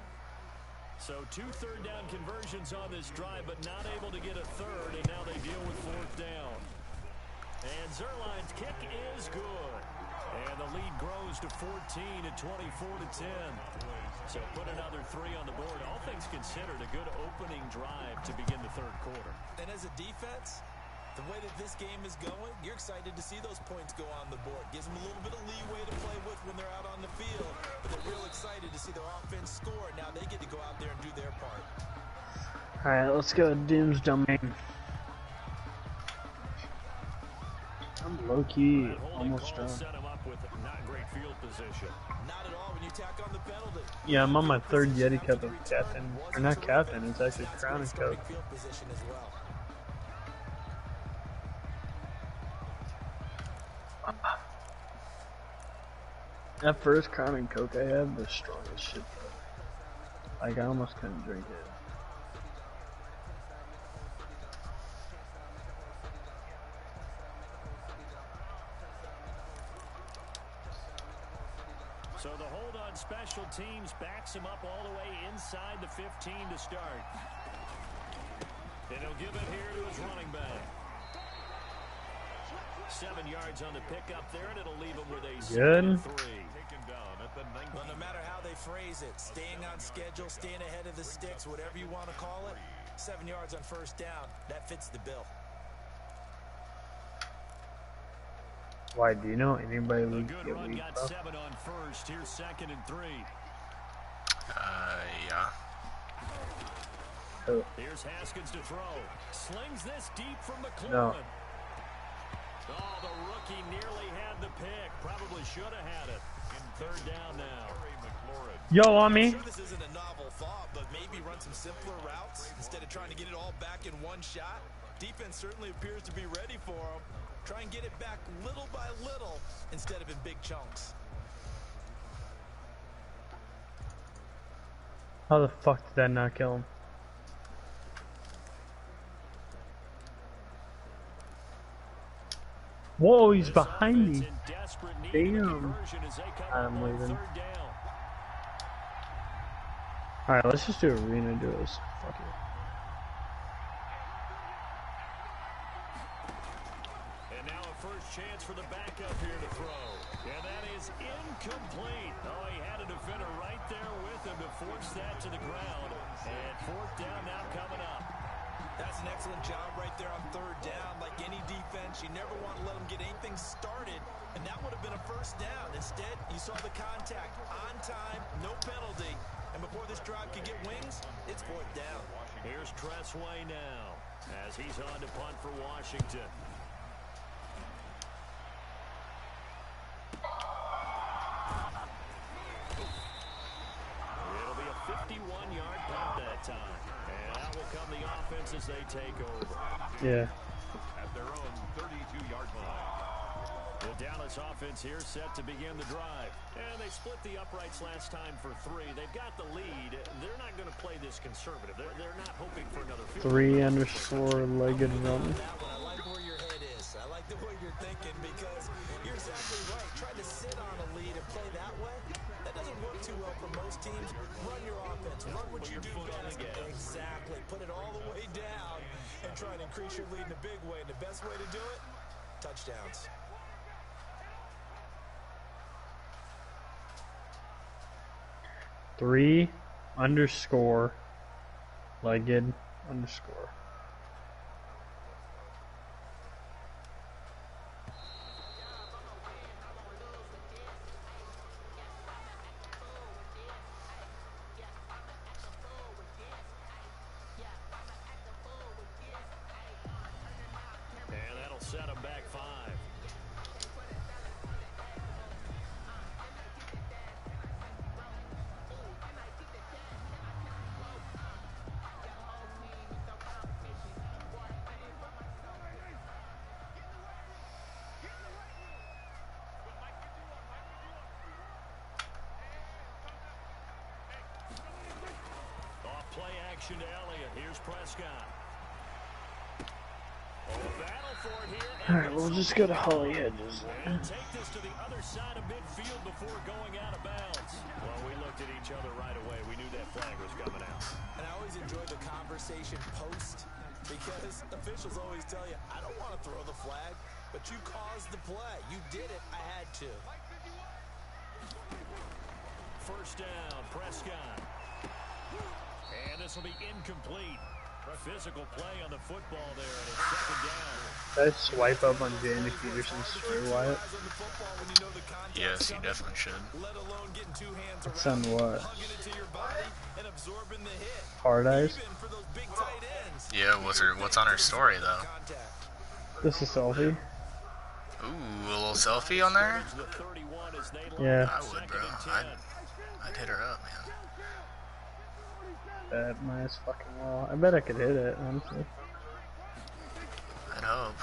So 2 third-down conversions on this drive, but not able to get a 3rd, and now they deal with 4th down. And Zerline's kick is good. And the lead grows to 14 at 24-10. So put another 3 on the board. All things considered, a good opening drive to begin the 3rd quarter. And as a defense, the way that this game is going, you're excited to see those points go on the board. Gives them a little bit of leeway to play with when they're out on the field. But they're real excited to see their offense score. Now they get to go out there and do their part. Alright, let's go Doom's domain. I'm low-key almost done. Set him up with not great field position. Not at all when you tack on the penalty. Yeah, I'm on my 3rd Yeti Cup of captain. Or not captain, it's actually Crown and Coke. Field position as well. That first Crown and Coke I had was strong as shit though. Like I almost couldn't drink it. So the hold on special teams backs him up all the way inside the 15 to start. And he'll give it here to his running back. 7 yards on the pickup there, and it'll leave him with a 3. Well, no matter how they phrase it, staying on schedule, staying ahead of the sticks, whatever you want to call it, 7 yards on 1st down, that fits the bill. Why, do you know anybody A who good get run weed, got bro? 7 on 1st. Here's 2nd and 3. Yeah. Oh, Here's Haskins to throw. Slings this deep from McLaurin. no. Oh, the rookie nearly had the pick. Probably should have had it. In 3rd down now. Yo, on I'm me. sure this isn't a novel thought, but maybe run some simpler routes instead of trying to get it all back in one shot. Defense certainly appears to be ready for them. Try and get it back little by little instead of in big chunks. How the fuck did that not kill him? Whoa, he's behind me. Damn. I'm leaving. Alright, let's just do arena duels. Fuck it. And now a first chance for the backup here to throw. And that is incomplete. Oh, he had a defender right there with him to force that to the ground. And 4th down now coming up. That's an excellent job right there on third down. Like any defense, you never want to let them get anything started, and that would have been a first down. Instead, you saw the contact on time, no penalty, and before this drive could get wings, it's fourth down. Here's Tressway now as he's on to punt for Washington. It'll be a 51-yard punt that time. And out will come the offense as they take over. Yeah. At their own 32-yard line. The Dallas offense here set to begin the drive. And they split the uprights last time for 3. They've got the lead. They're not going to play this conservative. They're not hoping for another field. 3_legged run. I like where your head is. I like the way you're thinking because you're exactly right. Trying to sit on a lead and play that way, that doesn't work too well for most teams. Run your offense. Run what you do best. Exactly. Put it all the way down and try and increase your lead in a big way. And the best way to do it, touchdowns. _legged_. And that'll set them back 5. Play action to Elliott. Here's Prescott. Battle for it here. Alright, we'll just go to Holly Hedges. And take this to the other side of midfield before going out of bounds. Well, we looked at each other right away. We knew that flag was coming out. And I always enjoy the conversation post because officials always tell you, I don't want to throw the flag, but you caused the play. You did it. I had to. First down, Prescott. And this will be incomplete. Physical play on the football there, and it's second down. Did I swipe up on Jamie Peterson's story, Wyatt? Yes, you definitely should. It's on what? Hard eyes? Yeah, what's on her story, though? This is selfie? Ooh, a little selfie on there? Yeah. I would, bro. I'd hit her up, man. That nice fucking well. I bet I could hit it, honestly. I'd hope.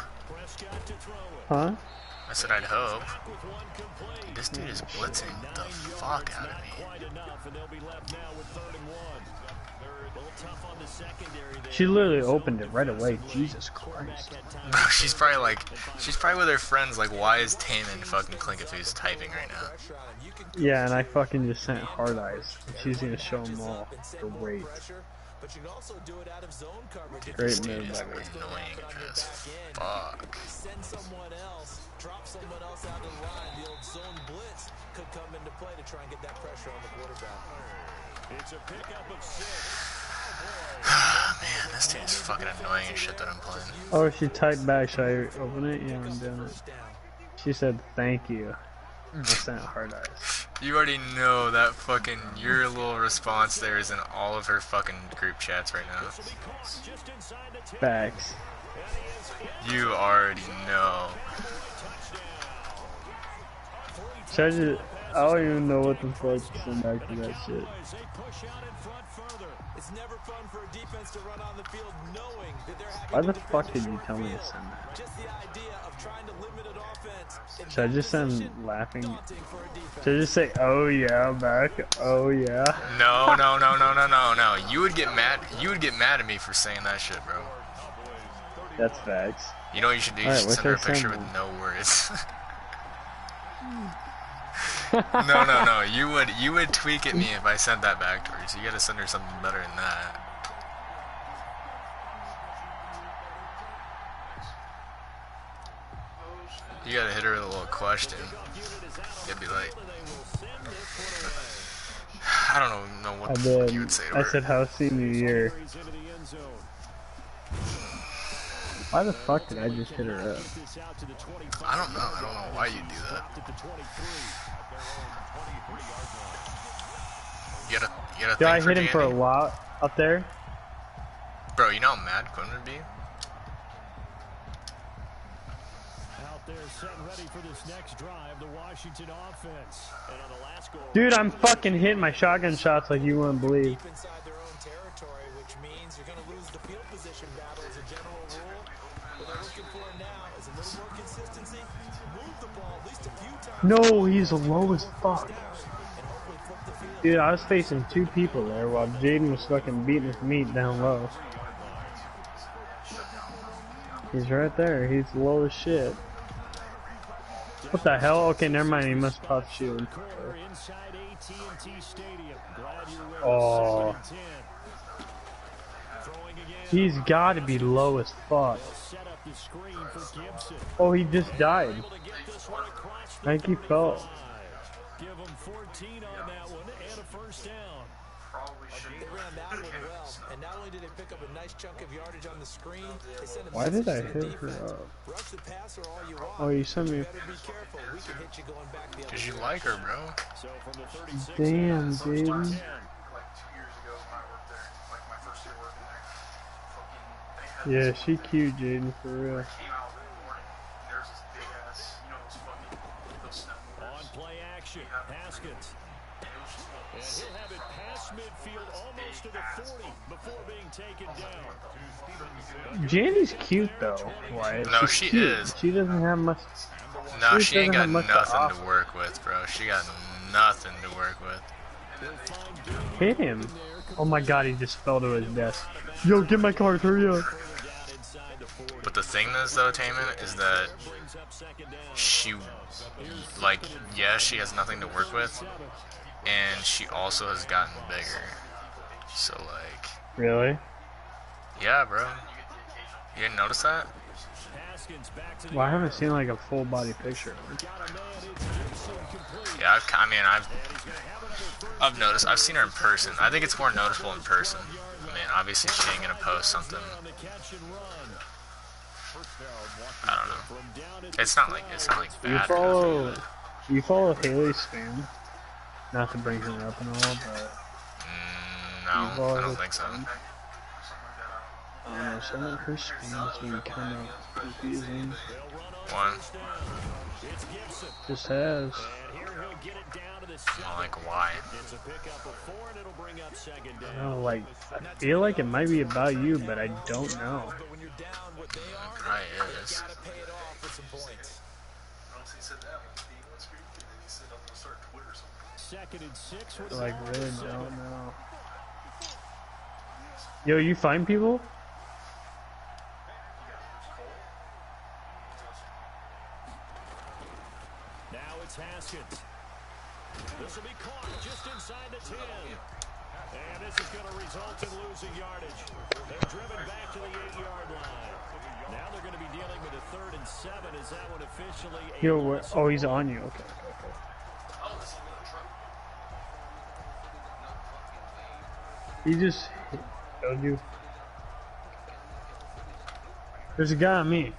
Huh? I said I'd hope. This dude is blitzing the fuck out of me. She literally opened it right away. Jesus Christ. Bro, she's probably with her friends like, why is Taman fucking Klinkafoo's typing right now? Yeah, and I fucking just sent hard eyes. She's gonna show them all. Great. Great move, by the way. Annoying as fuck. Send someone else, drop someone else out of the line. The old zone blitz could come into play to try and get that pressure on the quarterback. It's a pickup of 6. Man, this team is fucking annoying as shit that I'm playing. Oh, she typed back. Should I open it? Yeah, I'm doing it. She said, thank you. I sent hard eyes. You already know that fucking, your little response there is in all of her fucking group chats right now. Facts. You already know. Should I just, I don't even know what the fuck to send back to that shit. It's never fun for a defense to run on the field knowing that they're having Why the fuck did you tell me to send that? just the idea of trying to limit an offense. Should I just send laughing? Should I just say, oh yeah, back? Oh yeah? No. You would get mad at me for saying that shit, bro. That's facts. You know what you should do? You should send her a picture with no words. No. You would tweak at me if I sent that back to her. So you gotta send her something better than that. You gotta hit her with a little question. You'd be like, I don't know what the fuck you would say to her. I said, how's senior year? Why the fuck did I just hit her up? I don't know. I don't know why you do that. You gotta Did I think for hit him for a Danny. lot up there? Bro, you know how mad Quinn would be? Out there setting ready for this next drive, the Washington offense. And on the last goal, Dude, I'm fucking hitting my shotgun shots like you wouldn't believe. Deep inside their own territory, which means you're going to lose the field position battle as a general rule. What they're looking for now is a little more consistency. Move the ball at least a few times. No, he's low as fuck. Dude, I was facing two people there while Jaden was fucking beating his meat down low. He's right there. He's low as shit. What the hell? Okay, never mind. He must pop shield. Oh. He's got to be low as fuck. Oh, he just died. I think he fell. Give him 14 on that one and a first down. They ran that one well, and not only did they pick up a nice chunk of yardage on the screen, they sent a Why did I message to the hit her defense. up? Rush the passer all you want. Oh, you sent me. You better be careful. We can hit you going back the other Cause you way. like her, bro. So from the 36, Damn, first dude. and 10. Like 2 years ago when I worked there, like my first year working there, fucking, they had Yeah, she cute, Jaden, for real. came out in the morning, and there's this big ass, you know, those fucking, those snow On movers. play action, Haskins. And it was just And he'll have it past midfield almost to the 40 before being taken down. Jandy's cute though, Wyatt. No, She's she cute. is. She doesn't have much. No, She she ain't doesn't got have much to nothing offer. to work with, bro. She got nothing to work with. Hit him. Oh my god, he just fell to his death. Yo, get my card, hurry up. But the thing is, though, Taman, is that she, like, yeah, she has nothing to work with, and she also has gotten bigger. So, like, Really? yeah, bro. You didn't notice that? Well, I haven't seen like a full body picture. Yeah, I've noticed. I've seen her in person. I think it's more noticeable in person. I mean, obviously she ain't gonna post something. I don't know. It's not like bad. You follow Haley Spam? Not to bring her up and all, but No, I don't think so. I don't know. Some of her spams been kind of confusing. One, Just has. well, like why? I don't know, like, I feel like it might be about you, but I don't know. Probably is. I, like, really don't know. Yo, you find people? Now it's Haskins. This will be caught just inside the 10. And this is going to result in losing yardage. They're driven back to the 8-yard line. Now they're going to be dealing with a 3rd and 7. Is that one officially? Yo, where, oh, he's on you. Okay. He just killed you. There's a guy on me.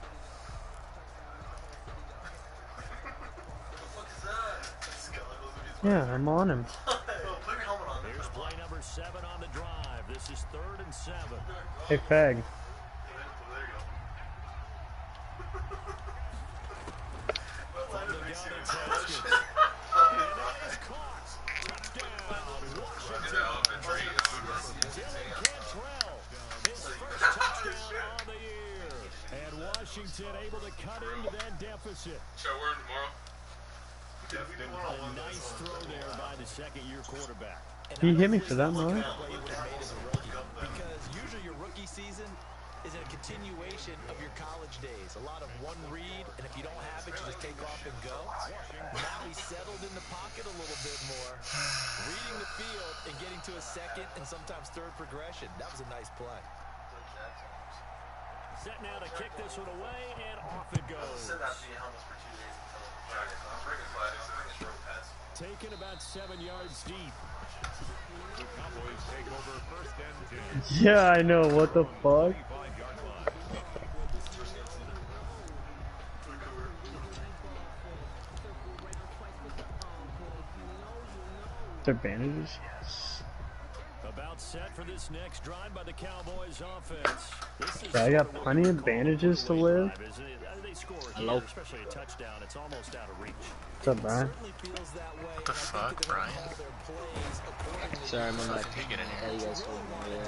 Yeah, I'm on him. Here's play number 7 on the drive. This is 3rd and 7. Hey, fag. From the gun, it's Haskins. And it is caught. Touchdown, Washington. Cantrell, his first touchdown on the year. And Washington able to cut into that deficit. A nice throw there by the second-year quarterback. He hit me for that, man. Because usually your rookie season is a continuation of your college days. A lot of one read, and if you don't have it, you just take off and go. Now he's settled in the pocket a little bit more, reading the field and getting to a second and sometimes third progression. That was a nice play. Set now to kick this one away, and off it goes. Taken about 7 yards deep. The Cowboys take over 1st and 10. Yeah, I know. What the fuck? 5-yard line. Their bandages, yes. About set for this next drive by the Cowboys offense. This is Yeah, I got plenty of bandages to live. They score Hello? here, especially a touchdown. It's almost out of reach. What's up, Brian? What the fuck, Brian? Sorry, I'm on my. Did you get in How here? you guys holding me there? I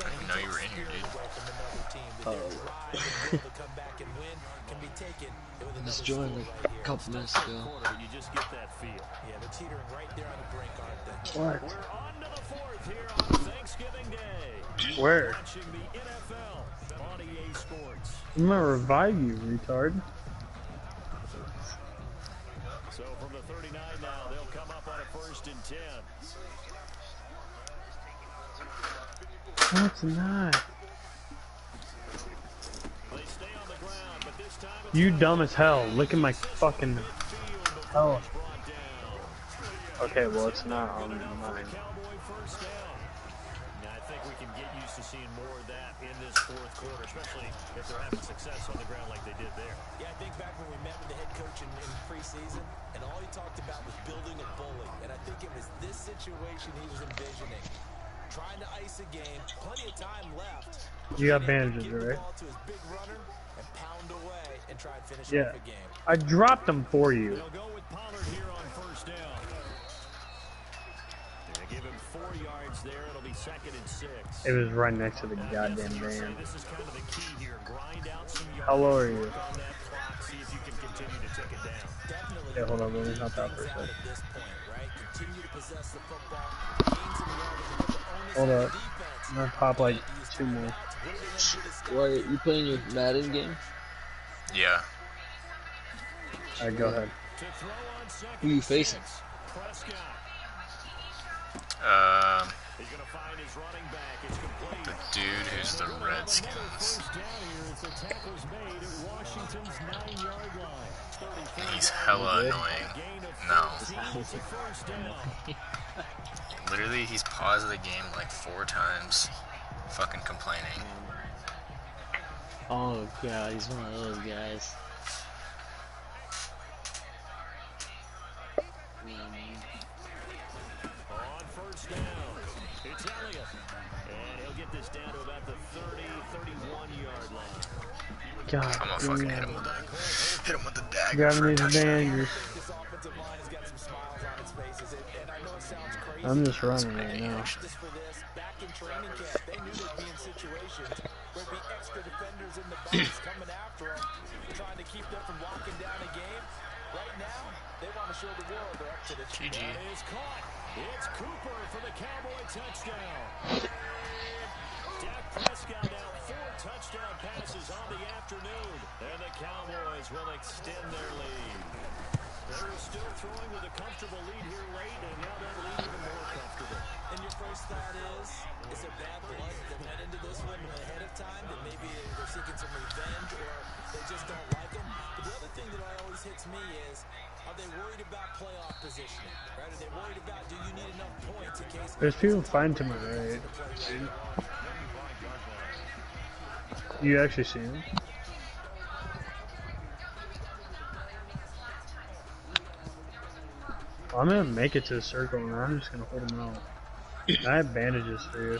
didn't even know you were in here, dude. I just joined like a couple minutes ago. You just get that feel. Yeah, they're teetering right there on the brink, aren't they? What? We're on to the fourth here on Thanksgiving Day. Where? Watching the NFL on EA Sports. I'm gonna revive you, retard. So from the 39 now, they'll come up on a 1st and 10. No, it's not. They stay on the ground, but this time You dumb as hell. Licking my fucking hell. Okay, well, it's not on mine. Cowboy 1st down. Now, I think we can get used to seeing more of that in this 4th quarter, especially if they're having success on the ground like they did there. Yeah, I think back when we met with the head coach in preseason, and all he talked about was building a bully. And I think it was this situation he was envisioning. Trying to ice a game, plenty of time left. You got bandages, Give the right? ball to his big runner and pound away and try and finish Yeah. off the game. I dropped them for you. They'll go with Pollard here on 1st down. They give him 4 yards there. It'll be 2nd and 6. It was right next to the goddamn van. This is kind of the key here. Grind out some yards. How low are you? Work on that clock. See if you can continue to take it down. Definitely. Okay, hold on, let me hop out for a Things second. out at this point, right? Continue to possess the football, gain some yardage, and put the onus Hold on up. the defense. I'm gonna pop like 2 more. Why you playing your Madden game? Yeah. Alright, go ahead. To throw on 2nd Who you and facing? 6. Prescott. He's going to find his running back. It's complete. The dude who's the Redskins. 1st down here as the tackle's made at Washington's 9-yard line. And he's hella annoying. No. 1st down. Literally, he's paused the game like 4 times. Fucking complaining. Oh god, he's one of those guys. On 1st down, it's Elliott. And he'll get this down to about the 31-yard line. God, I'm gonna fucking hit him with the dagger grabbing for a these touchdown. bandages. This offensive line has got some smiles on its faces, and I know it sounds crazy. I'm just running right now. Just for this, back in training camp, they knew they'd be in situations where there'd be extra defenders in the box coming after them, trying to keep them from locking down a game. Right now, they want to show the world they're up to the GG. That is caught. It's Cooper for the Cowboy touchdown. Dak Prescott now 4 touchdown passes on the afternoon, and the Cowboys will extend their lead. They were still throwing with a comfortable lead here late, and now that lead even more comfortable. And your first thought is there bad blood that went into this one ahead of time, that maybe they're seeking some revenge or they just don't like them? But the other thing that always hits me is, are they worried about playoff positioning? Right? Are they worried about, do you need enough points in case... There's people fighting to my right. You actually see him? I'm gonna make it to the circle and I'm just gonna hold him out. I have bandages for you.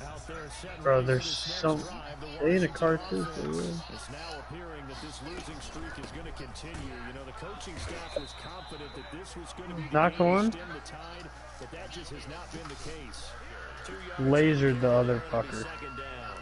Out there setting Bro, ready for there's this next some... drive, the They in a Washington car too, offense. for real. It's now appearing that this losing streak is going to continue. You know, the coaching staff was confident that this was going to be the Knock game to one. stem the tide, but that just has not been the case. 2 yards Lasered the other it'll be fucker. 2nd down.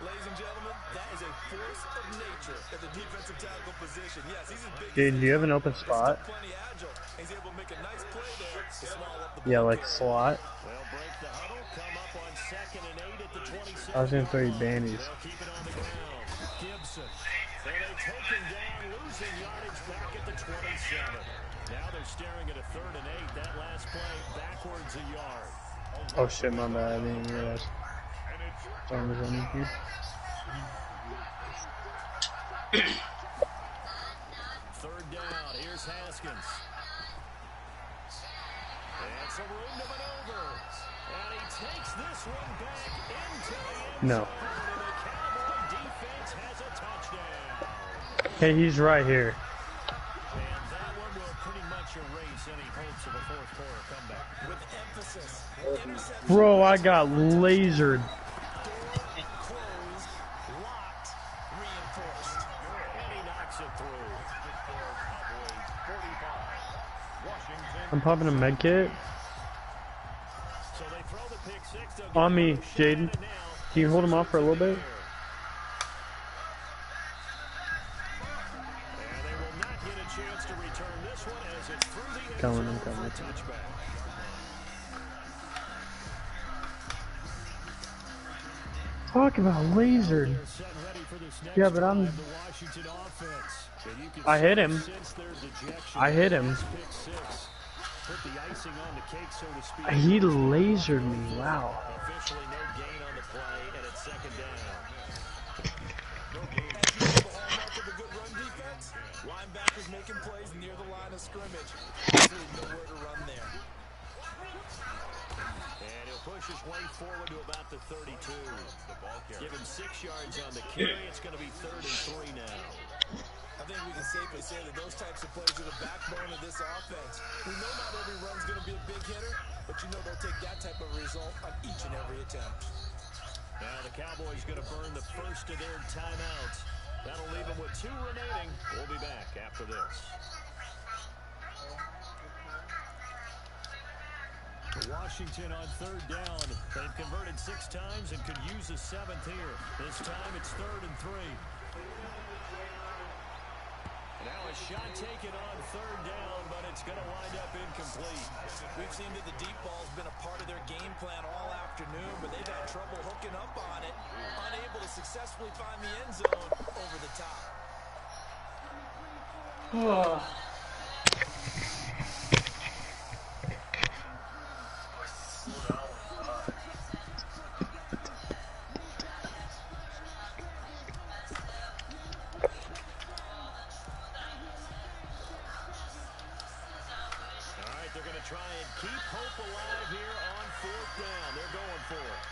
Ladies and gentlemen, that is a force of nature at the defensive tackle position. Yes, he's as big Dude, do you have an open spot? plenty agile. He's able to make a nice play there to small up the Yeah, like slot. They'll break the huddle, come up on 2nd and 8 at the 27. I was gonna throw you bandies. They'll keep it on the ground. Gibson. And they take him down, losing yardage back at the 27. Now they're staring at a 3rd and 8. That last play backwards a yard. Oh shit, my bad. I didn't realize. Storm was on here. 3rd down. Here's Haskins. And some room to maneuver. And he takes this one back into the end No. zone. And the Cowboy defense has a touchdown. Okay, he's right here. And that one will pretty much erase any hopes of a fourth quarter comeback. With emphasis. Interception. Bro, I got lasered. Door closed, locked, reinforced. And he knocks it through. Cowboys 45. Washington. I'm popping a med kit. So they throw the pick six. They'll On get me, another shot Jaden. at it now. Can you hold him off for a little bit? And they will not get a chance to return this one as it's through the end Coming, zone I'm for a coming. touchback. Talk about lasered. They're set and ready for this next Yeah, but I'm. drive, the Washington offense. And you can I hit him. sense their dejection. I hit him. This pick six put the icing on the cake, so to speak. He lasered me. Wow. Officially no gain on the play, and it's second down. The hallmark of a good run defense. Linebackers making plays near the line of scrimmage. Absolutely nowhere to run there. And he'll push his way forward to about the 32. Give him 6 yards on the carry. It's going to be 33 now. I think we can safely say that those types of plays are the backbone of this offense. We know not every run's going to be a big hitter, but you know they'll take that type of result on each and every attempt. Now the Cowboys going to burn the first of their timeouts. That'll leave them with 2 remaining. We'll be back after this. Washington on third down. They've converted 6 times and could use a 7th here. This time it's 3rd and 3. Now a shot taken on third down, but it's going to wind up incomplete. We've seen that the deep ball's been a part of their game plan all afternoon, but they've had trouble hooking up on it, unable to successfully find the end zone over the top. They're going to try and keep hope alive here on 4th down. They're going for it.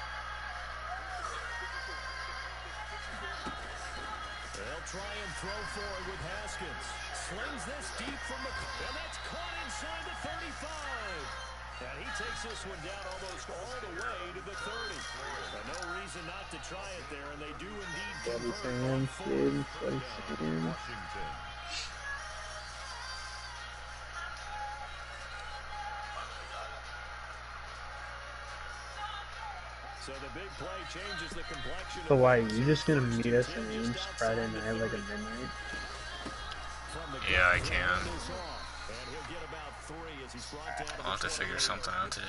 They'll try and throw forward with Haskins. Slings this deep from the... And that's caught inside the 35. And he takes this one down almost all the way to the 30. But no reason not to try it there, and they do indeed convert on 4th down. Washington. So the big play changes the complexion. So why, you just gonna meet us in Ames Friday night like a midnight? Yeah, I can. I'll have to figure something out to do.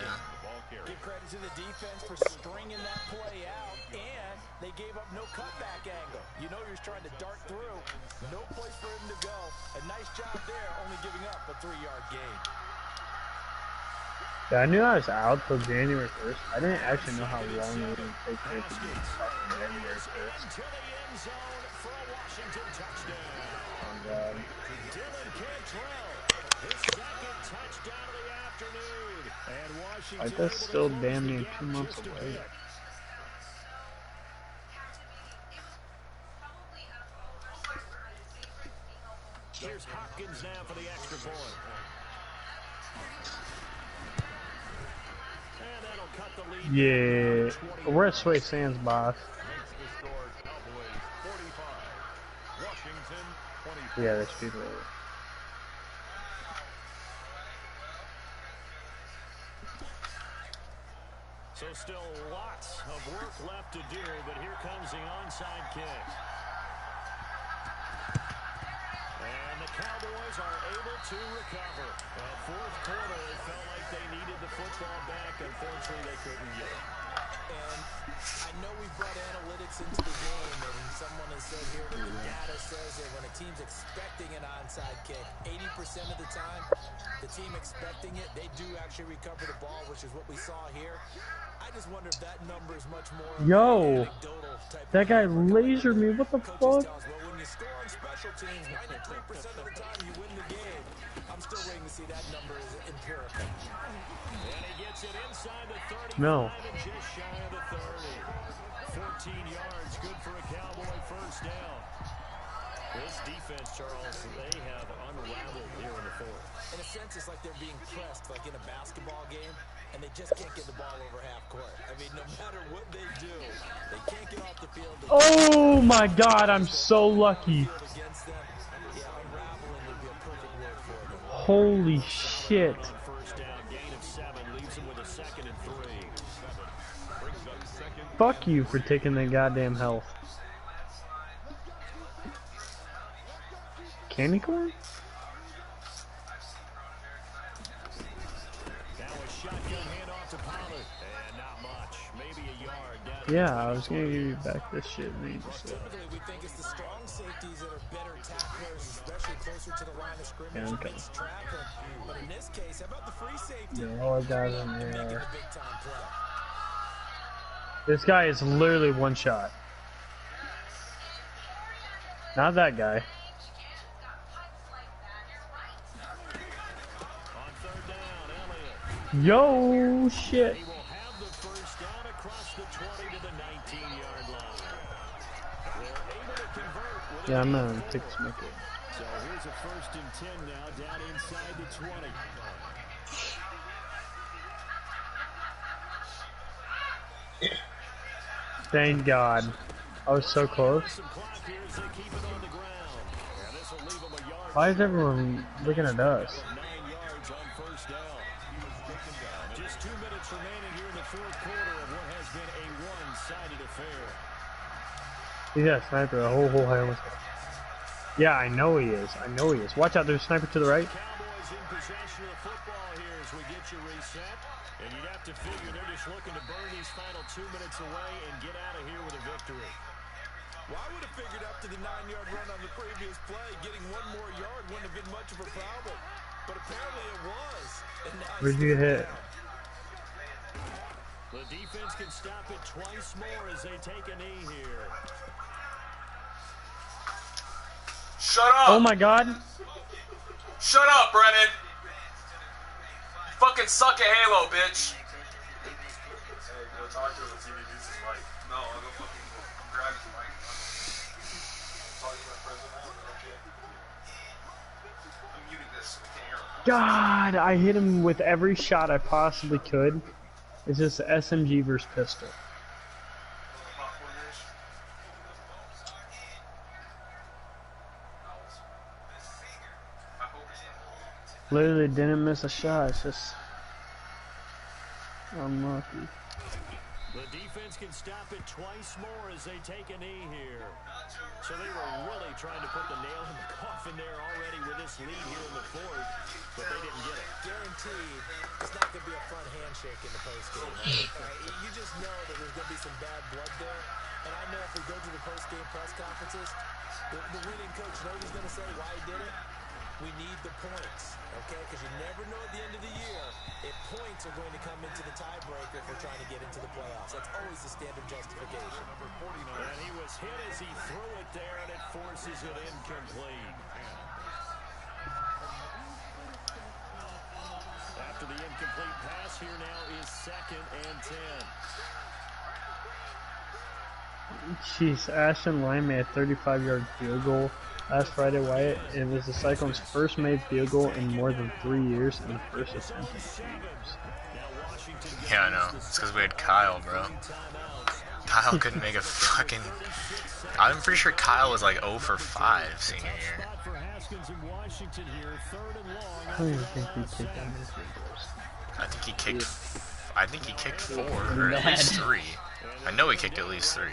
Give credit to the defense for stringing that play out, and they gave up no cutback angle. You know you're trying to dart through. No place for him to go. A nice job there, only giving up a 3-yard gain. Yeah, I knew I was out till January 1st. I didn't actually know how long it would take for it to be fucking January 1st. Oh, God. Like, that's still damn near 2 months away. Here's Hopkins now for the extra point. And that'll cut the lead. Yeah, we're at Sway Sands, boss. Yeah, there's people. So still lots of work left to do, but here comes the onside kick. And the Cowboys are able to recover. Fourth quarter, it felt like they needed the football back. Unfortunately, they couldn't get it. And I know we brought analytics into the game, and someone has said here that the data says that when a team's expecting an onside kick, 80% of the time, the team expecting it, they do actually recover the ball, which is what we saw here. I just wonder if that number is much more Yo, anecdotal type. that guy lasered me. What the fuck? Well, when you score on special teams, 93% of the time you win the game. I'm still waiting to see that number is empirical. And he gets it inside the 35 No. and just shy of the 30. 14 yards, good for a Cowboy first down. This defense, Charles, they have unraveled here in the fourth. In a sense, it's like they're being pressed, like in a basketball game, and they just can't get the ball over half court. I mean, no matter what they do, they can't get off the field. Oh my God, I'm so lucky. Against them. Yeah, unraveling would be a perfect word for it. Holy shit. First down, gain of 7, leaves him with a 2nd and 3. Fuck you for taking the goddamn health. Candy corn? Now a shotgun handoff to Pollard. And not much. Maybe a yard down. Yeah, I was gonna give you back this shit. And you just Typically, we think it's the strong safeties that are better tacklers, especially closer to the line of scrimmage. Yeah, okay. Makes traveling. But in this case, how about the free safety? yeah, all guys in Making there. a big-time play. This guy is literally one shot. Not that guy. On 3rd down, Elliott. Yo, shit. He will have the first down across the 20 to the 19-yard line. They're able to convert with Yeah, I'm gonna take this mic. So here's a 1st and 10 now, down inside the 20. Thank God. I was so close. Some clock here as they keep it on the ground. And this will leave them a yard. Why is everyone looking at us? 9 yards on 1st down. Just 2 minutes remaining here in the 4th quarter of what has been a one-sided affair. He's got a sniper. A whole helmet. Yeah, I know he is. I know he is. Watch out, there's a sniper to the right. Cowboys in possession of the football here as we get you reset. And you'd have to figure they're just looking to burn these final 2 minutes away and get out of here with a victory. Well, I would have figured up to the 9-yard run on the previous play. Getting 1 more yard wouldn't have been much of a problem. But apparently it was. And now Where'd you get hit? The defense can stop it twice more as they take a knee here. Shut up! Oh my God. Shut up, Brennan! You fucking suck at Halo, bitch! Hey, go talk to him and see if he uses his mic. No, I'll go fucking grab his mic. Talk to my president. Okay. I'm muting this so we can't hear him. God, I hit him with every shot I possibly could. It's just SMG versus pistol. Literally didn't miss a shot. It's just unlucky. The defense can stop it twice more as they take a knee here. So they were really trying to put the nail in the coffin there already with this lead here in the 4th, but they didn't get it. guaranteed it's not going to be a front handshake in the postgame. Right? You just know that there's going to be some bad blood there. And I know if we go to the postgame press conferences, the winning coach knows he's going to say why he did it. We need the points, okay? Because you never know at the end of the year if points are going to come into the tiebreaker if we're trying to get into the playoffs. That's always the standard justification. And he was hit as he threw it there, and it forces it incomplete. After the incomplete pass, here now is 2nd and 10. Jeez, Ashton Line made a 35-yard field goal last Friday, Wyatt. It was the Cyclones' first made field goal in more than 3 years and the first attempt in 3 years. Yeah, I know. It's because we had Kyle, bro. Kyle couldn't make a fucking... I'm pretty sure Kyle was like 0 for 5 senior year. I don't even think he kicked that many free throws. I think he kicked 4, or at least 3. I know he kicked at least 3.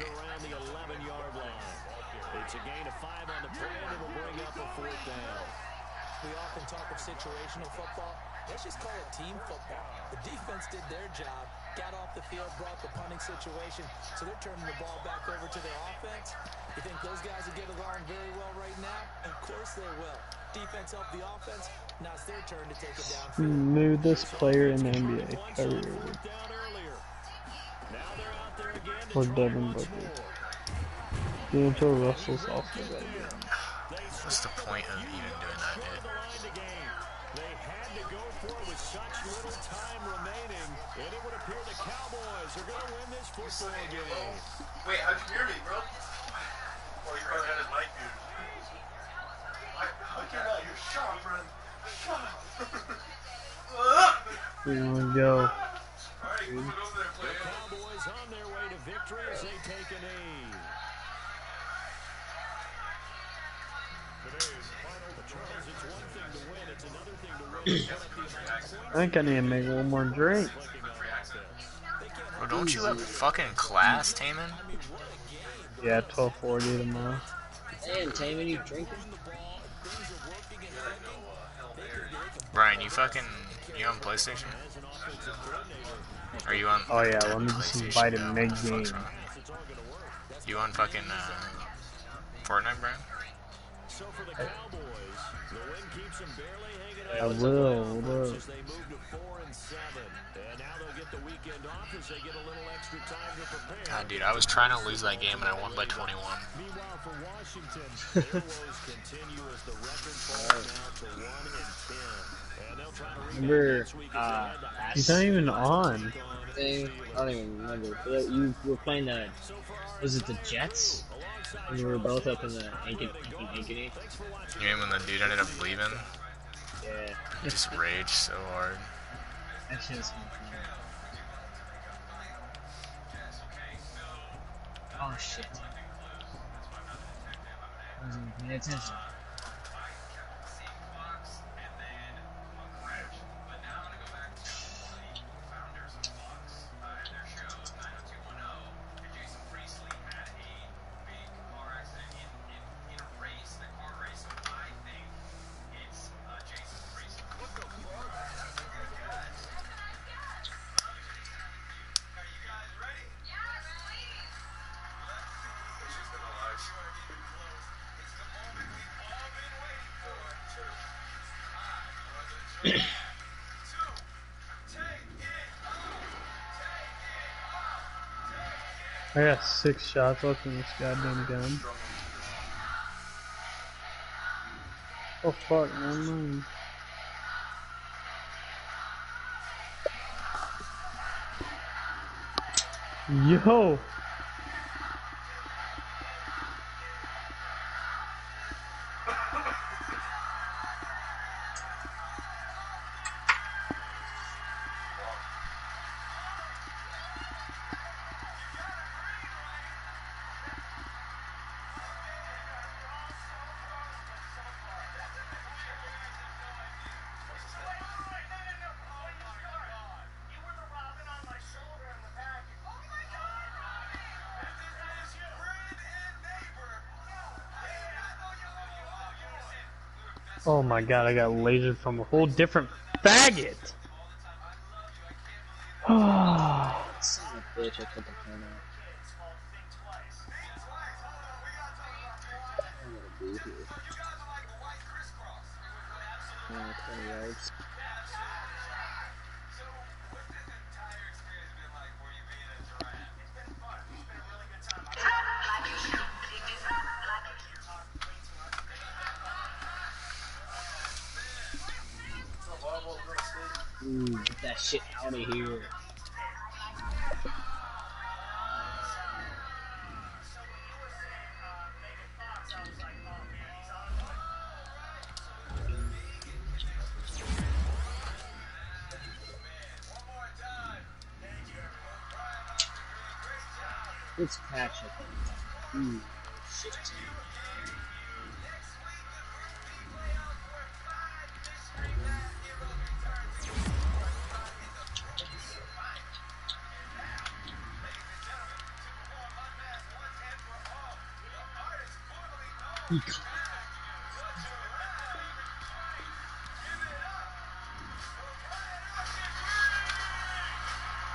It's a gain of 5 on the play, and it will bring up a 4th down. We often talk of situational football. Let's just call it team football. The defense did their job, got off the field, brought the punting situation, so they're turning the ball back over to their offense. You think those guys will get along very well right now? Of course they will. Defense helped the offense. Now it's their turn to take it down. Maybe this player in the NBA. Kyrie Irving. Or Devin Booker. D'Angelo Russell's off the right again. What's the point of even doing that hit? They had to go for it with such little time remaining, and it would appear the Cowboys are going to win this football game. Wait, how'd you hear me, bro? Or you probably had his mic muted. Here we go. The Cowboys on their way to victory as they take a knee. Charles, it's one thing to win, it's another thing to win. I think I need to make one more drink. Bro, don't you have fucking class, Taman? Yeah, 12:40 tomorrow. Damn, Taman, you drinking? Brian, you on PlayStation? Are you on? Oh yeah, let me just invite him mid-game. You on fucking Fortnite, Brian? So for the Cowboys, the win keeps them barely hanging I on. will. As they move to 4-7, and now they'll get the weekend off as they get a little extra time to prepare. God, dude, I was trying to lose that game and I won by 21. Meanwhile, for Washington, their woes continue as the record falls now to 1-10, and they'll try to Remember, He's not even on. thing, I don't even remember. But you were playing the, was it the Jets? And we were both up in the Ankeny. You mean when the dude ended up leaving? Yeah. I just raged so hard. That shit was fun. Oh shit. I wasn't even paying attention. I got 6 shots left in this goddamn gun. Oh fuck, never mind. Yo! Oh my god, I got lasered from a whole different faggot! Son of a bitch, I cut the phone out. I'm gonna be here. 20 yards. Ooh, get that shit out of here. It's Patrick. Ooh, shit. He